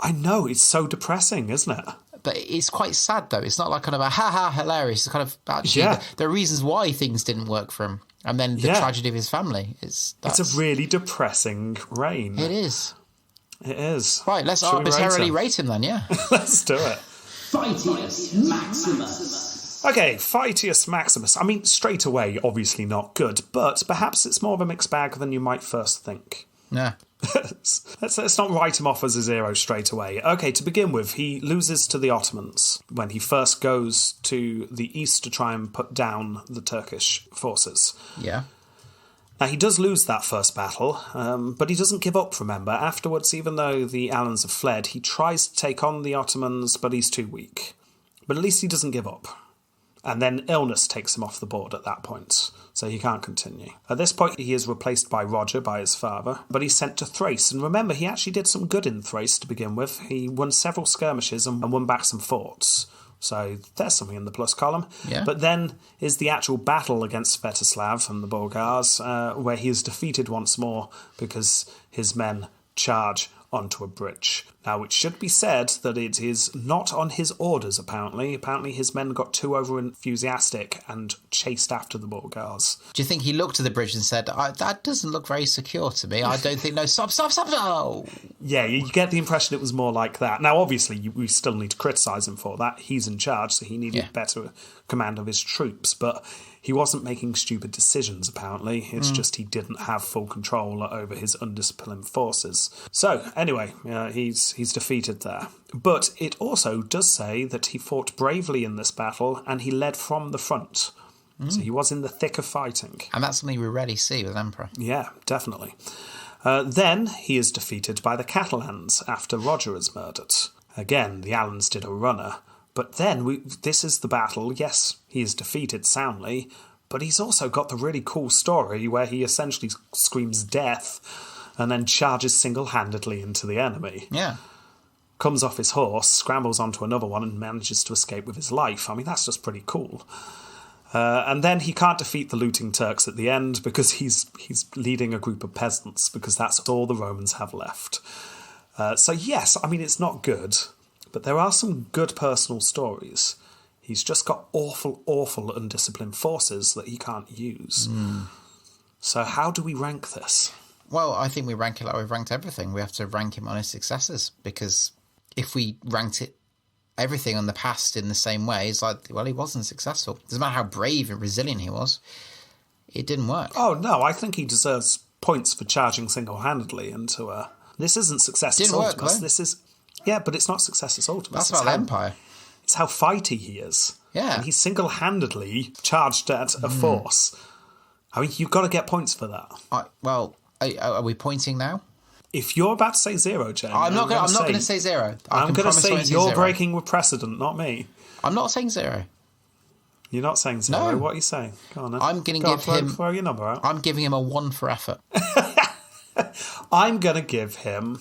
I know, it's so depressing, isn't it? But it's quite sad, though. It's not like kind of a ha-ha hilarious. It's kind of actually there are reasons why things didn't work for him. And then the tragedy of his family. It's a really depressing reign. It is. It is. Right, let's arbitrarily rate him then, yeah. Let's do it. Phytius Maximus. Okay, Phytius Maximus. I mean, straight away, obviously not good, but perhaps it's more of a mixed bag than you might first think. Yeah. Let's not write him off as a zero straight away. Okay, to begin with, he loses to the Ottomans when he first goes to the east to try and put down the Turkish forces. Yeah. Now, he does lose that first battle, but he doesn't give up, remember. Afterwards, even though the Alans have fled, he tries to take on the Ottomans, but he's too weak. But at least he doesn't give up. And then illness takes him off the board at that point, so he can't continue. At this point, he is replaced by Roger, by his father, but he's sent to Thrace. And remember, he actually did some good in Thrace to begin with. He won several skirmishes and won back some forts. So there's something in the plus column. Yeah. But then is the actual battle against Svetoslav and the Bulgars, where he is defeated once more because his men charge onto a bridge. Now, it should be said that it is not on his orders, apparently. Apparently his men got too over-enthusiastic and chased after the Bulgars. Do you think he looked at the bridge and said, that doesn't look very secure to me. I don't think... No, stop. Oh. Yeah, you get the impression it was more like that. Now, obviously, we still need to criticise him for that. He's in charge, so he needed better command of his troops. But he wasn't making stupid decisions, apparently. It's just he didn't have full control over his undisciplined forces. So, anyway, he's defeated there. But it also does say that he fought bravely in this battle and he led from the front. So he was in the thick of fighting. And that's something we rarely see with Emperor. Yeah, definitely. Then he is defeated by the Catalans after Roger is murdered. Again, the Alans did a runner. But then, this is the battle. Yes, he is defeated soundly, but he's also got the really cool story where he essentially screams death and then charges single-handedly into the enemy. Yeah. Comes off his horse, scrambles onto another one and manages to escape with his life. I mean, that's just pretty cool. And then he can't defeat the looting Turks at the end because he's leading a group of peasants because that's all the Romans have left. So yes, I mean, it's not good, but there are some good personal stories. He's just got awful undisciplined forces that he can't use. So how do we rank this? Well, I think we rank it like we've ranked everything. We have to rank him on his successes, because if we ranked everything on the past in the same way, it's like, well, he wasn't successful. Doesn't matter how brave and resilient he was. It didn't work. Oh, no, I think he deserves points for charging single-handedly into a... This isn't Successus Ultimus. Though. This is... Yeah, but it's not Successus Ultimus. That's about Empire. It's how fighty he is. Yeah. And he single-handedly charged at a force. I mean, you've got to get points for that. Are we pointing now? If you're about to say zero, Jamie... I'm not going to say zero. I'm going to say you're zero. breaking with precedent, not me. I'm not saying zero. You're not saying zero. No. What are you saying? Go on then. I'm going to give him... Throw your number out. I'm giving him a 1 for effort. I'm going to give him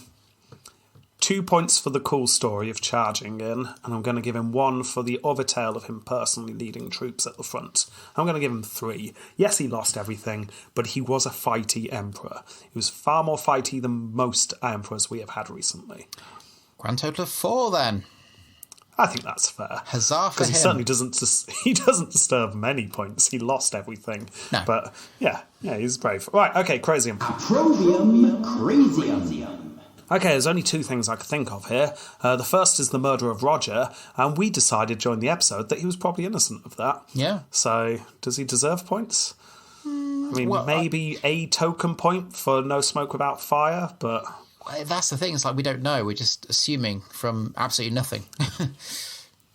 2 points for the cool story of charging in, and I'm going to give him 1 for the other tale of him personally leading troops at the front. I'm going to give him 3. Yes, he lost everything, but he was a fighty emperor. He was far more fighty than most emperors we have had recently. Grand total of 4, then. I think that's fair. Huzzah for him. Because he certainly doesn't deserve many points. He lost everything. No. But, yeah, he's brave. Right, okay, Crazium. Approbium Crazium. Okay, there's only 2 things I could think of here. The first is the murder of Roger, and we decided during the episode that he was probably innocent of that. Yeah. So, does he deserve points? I mean, maybe a token point for no smoke without fire, but... That's the thing. It's like we don't know. We're just assuming from absolutely nothing.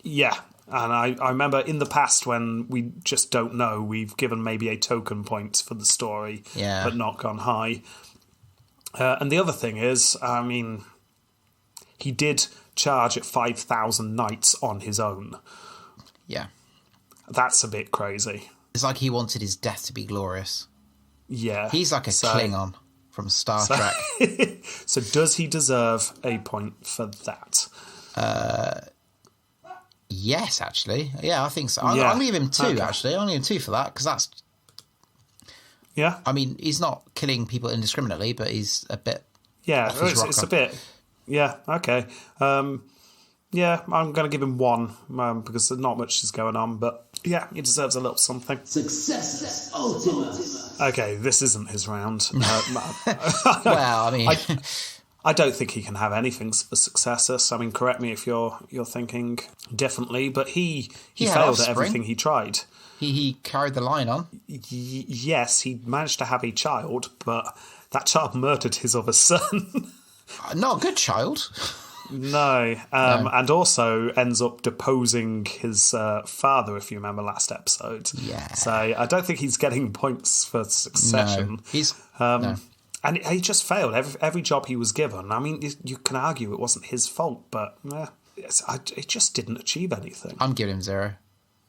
Yeah, and I remember in the past when we just don't know, we've given maybe a token point for the story, but not gone high. And the other thing is, I mean, he did charge at 5,000 knights on his own. Yeah. That's a bit crazy. It's like he wanted his death to be glorious. Yeah. He's like a Klingon from Star Trek. So does he deserve a point for that? Yes, actually. Yeah, I think so. I'm Yeah. going to give him 2, Okay. actually. I'm going to give him 2 for that, because that's... Yeah? I mean, he's not killing people indiscriminately, but he's a bit... Yeah, off his it's a rocker. bit... Yeah, okay. Yeah, I'm going to give him 1, because not much is going on, but yeah, he deserves a little something. Successus Ultimus. Okay, this isn't his round. Well, I mean... I don't think he can have anything for Successus. I mean, correct me if you're thinking differently, but he had failed at offspring. everything he tried. He carried the line on. Yes, he managed to have a child, but that child murdered his other son. Not a good child. No. And also ends up deposing his father, if you remember last episode. Yeah. So I don't think he's getting points for succession. No, he's... Um, no. And he just failed every job he was given. I mean, you can argue it wasn't his fault, but it just didn't achieve anything. I'm giving him 0.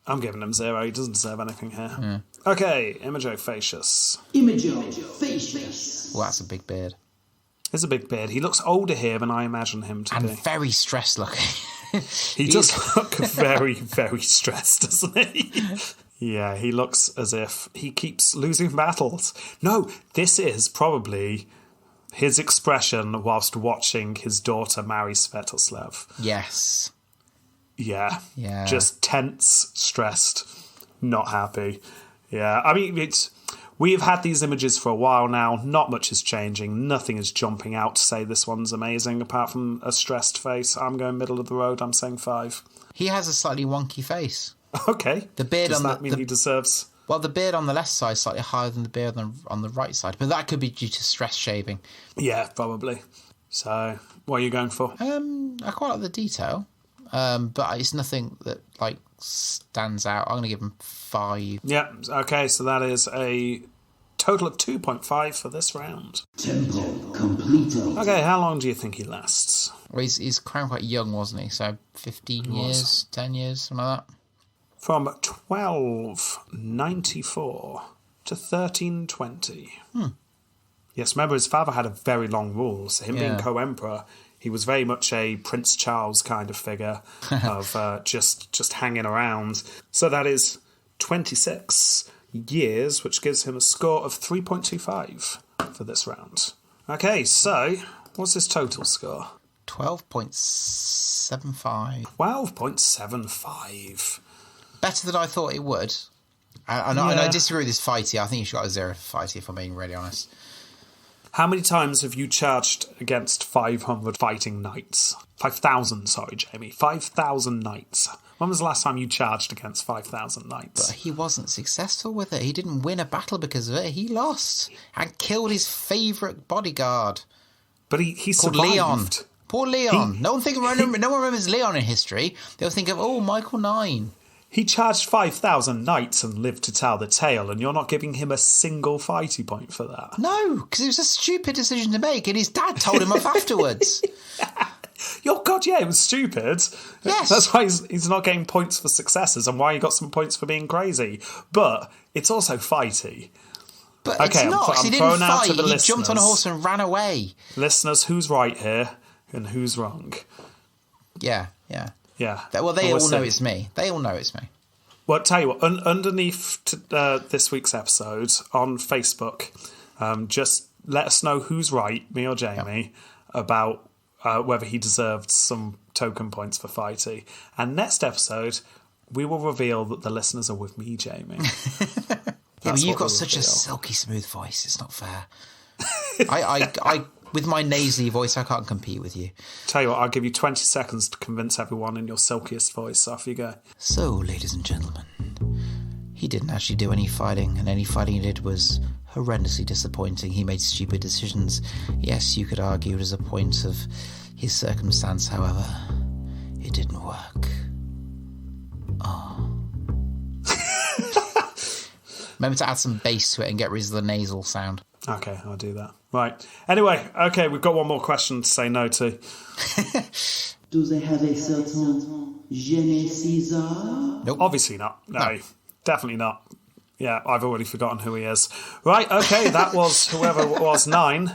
I'm giving him 0. He doesn't deserve anything here. Okay, Imago Facius. Imago Facius. Well, that's a big beard. There's a big beard. He looks older here than I imagine him to And be. very stressed looking. He does look very, very stressed, doesn't he? Yeah, he looks as if he keeps losing battles. No, this is probably his expression whilst watching his daughter marry Svetoslav. Yes. Yeah. Yeah. Just tense, stressed, not happy. Yeah, I mean, we've had these images for a while now. Not much is changing. Nothing is jumping out to say this one's amazing, apart from a stressed face. I'm going middle of the road. I'm saying 5. He has a slightly wonky face. Okay. The beard Does on that mean he deserves... Well, the beard on the left side is slightly higher than the beard on the right side, but that could be due to stress shaving. Yeah, probably. So, what are you going for? I quite like the detail, but it's nothing that stands out. I'm going to give him 5. Yeah, okay, so that is a total of 2.5 for this round. Tempo completo. Okay, how long do you think he lasts? Well, he's crowned quite young, wasn't he? So 15 years, 10 years, something like that. From 1294 to 1320. Yes, remember his father had a very long rule, so him being co-emperor, he was very much a Prince Charles kind of figure of just hanging around. So that is 26 years, which gives him a score of 3.25 for this round. Okay, so what's his total score? 12.75. 12.75. Better than I thought it would. And I disagree with this fighty. I think he should got a 0 for fighty, if I'm being really honest. How many times have you charged against 500 fighting knights? 5,000, sorry, Jamie. 5,000 knights. When was the last time you charged against 5,000 knights? But he wasn't successful with it. He didn't win a battle because of it. He lost and killed his favourite bodyguard. But he Called survived. Leon. Poor Leon. No one remembers Leon in history. They'll think of, Michael 9. He charged 5,000 knights and lived to tell the tale, and you're not giving him a single fighty point for that. No, because it was a stupid decision to make, and his dad told him off afterwards. Your God, yeah, it was stupid. Yes. That's why he's not getting points for successes and why he got some points for being crazy. But it's also fighty. But Okay, it's not, 'cause I'm he didn't throwing out fight. to the He jumped on a listeners. horse and ran away. Listeners, who's right here and who's wrong? Yeah. Yeah. Well, they We'll all know see. it's me. They all know it's me. Well, tell you what, underneath this week's episode on Facebook, just let us know who's right, me or Jamie, about whether he deserved some token points for fighty. And next episode, we will reveal that the listeners are with me, Jamie. Yeah, but you've what got we'll such a reveal. silky smooth voice. It's not fair. I with my nasally voice, I can't compete with you. Tell you what, I'll give you 20 seconds to convince everyone in your silkiest voice. Off you go. So, ladies and gentlemen, he didn't actually do any fighting, and any fighting he did was horrendously disappointing. He made stupid decisions. Yes, you could argue it as a point of his circumstance, however, it didn't work. Remember to add some bass to it and get rid of the nasal sound. Okay, I'll do that. Right. Anyway, okay, we've got one more question to say no to. Do they have a certain je ne Caesar? Nope. Obviously not. No, definitely not. Yeah, I've already forgotten who he is. Right, okay, that was whoever it was, 9.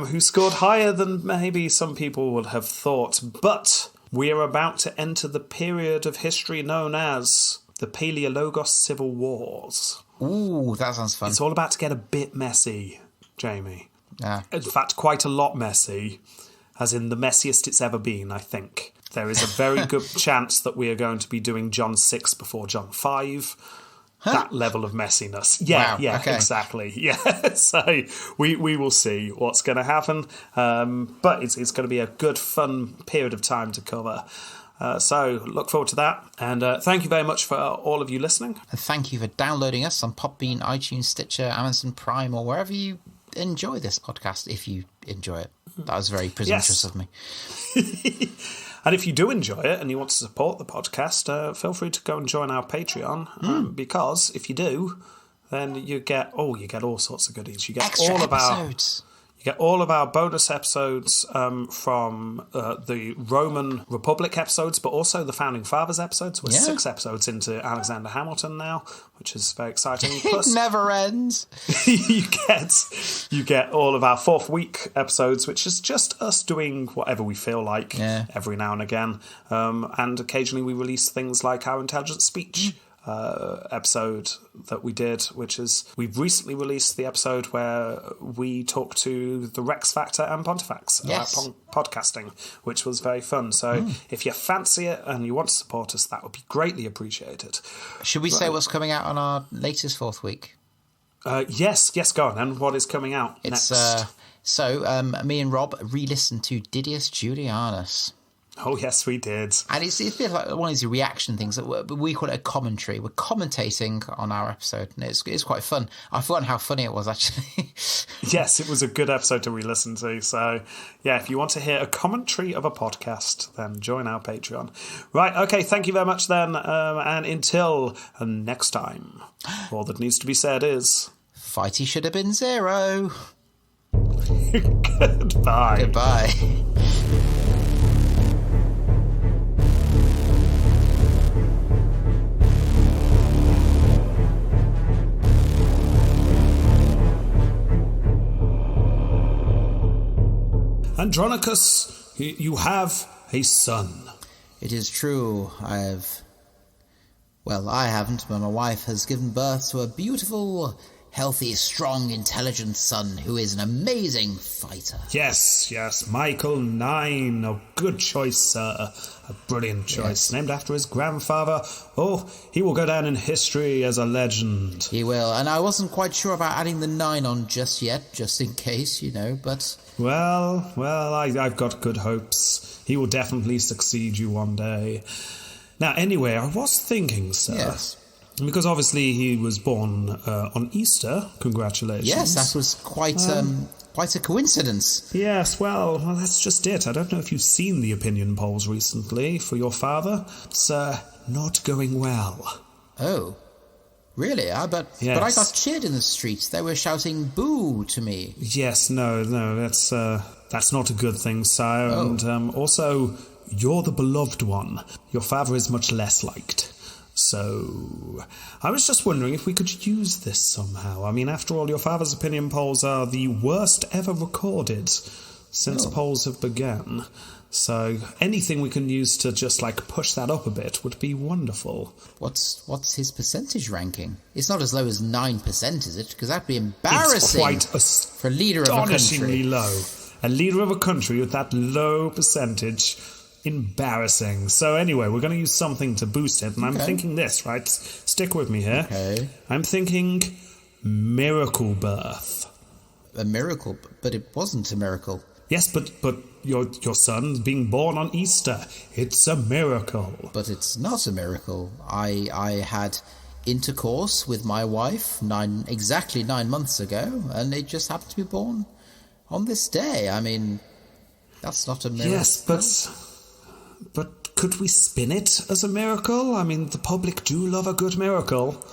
Who scored higher than maybe some people would have thought. But we are about to enter the period of history known as the Paleologos Civil Wars. Ooh, that sounds fun. It's all about to get a bit messy, Jamie. Yeah. In fact, quite a lot messy, as in the messiest it's ever been, I think. There is a very good chance that we are going to be doing John 6 before John 5. that level of messiness. Yeah, Wow, yeah, okay. exactly. Yeah, so we will see what's going to happen. But it's going to be a good, fun period of time to cover. So look forward to that. And thank you very much for all of you listening. And thank you for downloading us on Podbean, iTunes, Stitcher, Amazon Prime, or wherever you enjoy this podcast, if you enjoy it. That was very presumptuous of me. And if you do enjoy it and you want to support the podcast, feel free to go and join our Patreon. Because if you do, then you get all sorts of goodies. You get Extra all episodes. You get all of our bonus episodes from the Roman Republic episodes, but also the Founding Fathers episodes. We're 6 episodes into Alexander Hamilton now, which is very exciting. Plus, It never ends. you get all of our 4th week episodes, which is just us doing whatever we feel like every now and again. And occasionally we release things like our Intelligent Speech episode that we did, which is, we've recently released the episode where we talked to the Rex Factor and Pontifex about podcasting, which was very fun. So if you fancy it and you want to support us, that would be greatly appreciated. Should we say what's coming out on our latest 4th week? Yes, go on. And what is coming out next? Me and Rob re-listened to Didius Julianus. Oh, yes, we did. And it feels like one of these reaction things. That we call it a commentary. We're commentating on our episode, and it's quite fun. I've forgotten how funny it was, actually. Yes, it was a good episode to re-listen to. So, yeah, if you want to hear a commentary of a podcast, then join our Patreon. Right, okay, thank you very much then. And until next time, all that needs to be said is... Fighty should have been 0. Goodbye. Goodbye. Andronicus, you have a son. It is true. I haven't, but my wife has given birth to a beautiful, healthy, strong, intelligent son who is an amazing fighter. Yes, Michael 9. A good choice, sir. A brilliant choice. Yes. Named after his grandfather. Oh, he will go down in history as a legend. He will, and I wasn't quite sure about adding the 9 on just yet, just in case, but... Well, I've got good hopes. He will definitely succeed you one day. Now, anyway, I was thinking, sir... Yes. Because obviously he was born on Easter. Congratulations. Yes, that was quite a coincidence. Yes, well, that's just it. I don't know if you've seen the opinion polls recently for your father. It's not going well. Oh, really? But I got cheered in the streets. They were shouting "boo" to me. Yes, no, that's not a good thing, sire. Oh. And also, you're the beloved one. Your father is much less liked. So, I was just wondering if we could use this somehow. I mean, after all, your father's opinion polls are the worst ever recorded since polls have begun. So, anything we can use to just, push that up a bit would be wonderful. What's his percentage ranking? It's not as low as 9%, is it? Because that'd be embarrassing for a leader of a country. Astonishingly low. A leader of a country with that low percentage... Embarrassing. So anyway, we're going to use something to boost it, and I'm thinking this, right? Stick with me here. Okay. I'm thinking miracle birth. A miracle? But it wasn't a miracle. Yes, but your son being born on Easter, it's a miracle. But it's not a miracle. I had intercourse with my wife exactly 9 months ago, and it just happened to be born on this day. I mean, that's not a miracle. Yes, but could we spin it as a miracle? I mean, the public do love a good miracle.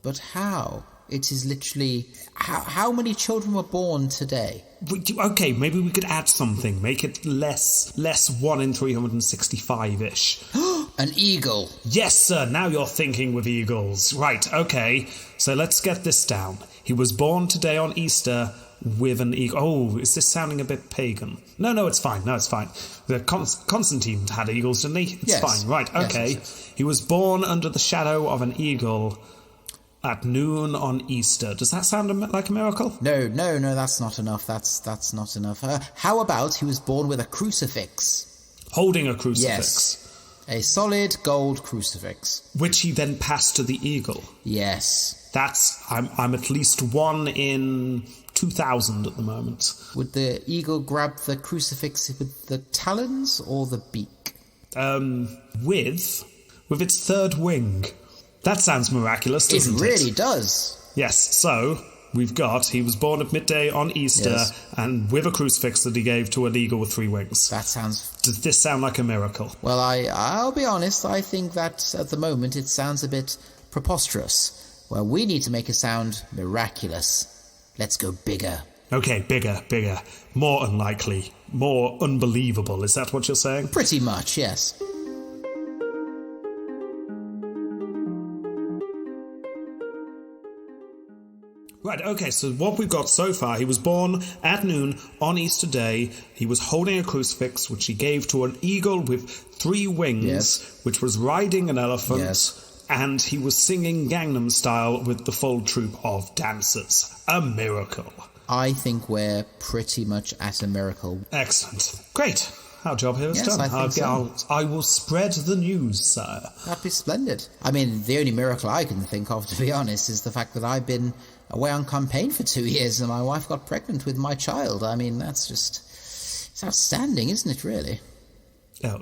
But how? It is literally... How many children were born today? Okay, maybe we could add something. Make it less 1 in 365-ish. An eagle. Yes, sir, now you're thinking with eagles. Right, okay. So let's get this down. He was born today on Easter... with an eagle. Oh, is this sounding a bit pagan? No, it's fine. The Constantine had eagles, didn't he? It's fine. Right, okay. Yes. He was born under the shadow of an eagle at noon on Easter. Does that sound like a miracle? No, that's not enough. That's not enough. How about he was born with a crucifix? Holding a crucifix? Yes. A solid gold crucifix. which he then passed to the eagle. Yes. I'm at least 1 in 2,000 at the moment. Would the eagle grab the crucifix with the talons or the beak? With its third wing. That sounds miraculous, doesn't it? Really does. Yes, so he was born at midday on Easter, Yes. and with a crucifix that he gave to an eagle with 3 wings. That sounds... Does this sound like a miracle? Well, I'll be honest, I think that at the moment it sounds a bit preposterous. Well, we need to make it sound miraculous. Let's go bigger. Okay, bigger. More unlikely. More unbelievable. Is that what you're saying? Pretty much, yes. Right, okay, so what we've got so far, he was born at noon on Easter Day. He was holding a crucifix, which he gave to an eagle with 3 wings, Yes. which was riding an elephant, Yes. and he was singing Gangnam Style with the full troupe of dancers. A miracle. I think we're pretty much at a miracle. Excellent. Great. Our job here is Yes, done. I think so. I will spread the news, sir. That'd be splendid. I mean, the only miracle I can think of, to be honest, is the fact that I've been away on campaign for 2 years and my wife got pregnant with my child. I mean, it's outstanding, isn't it, really? Oh,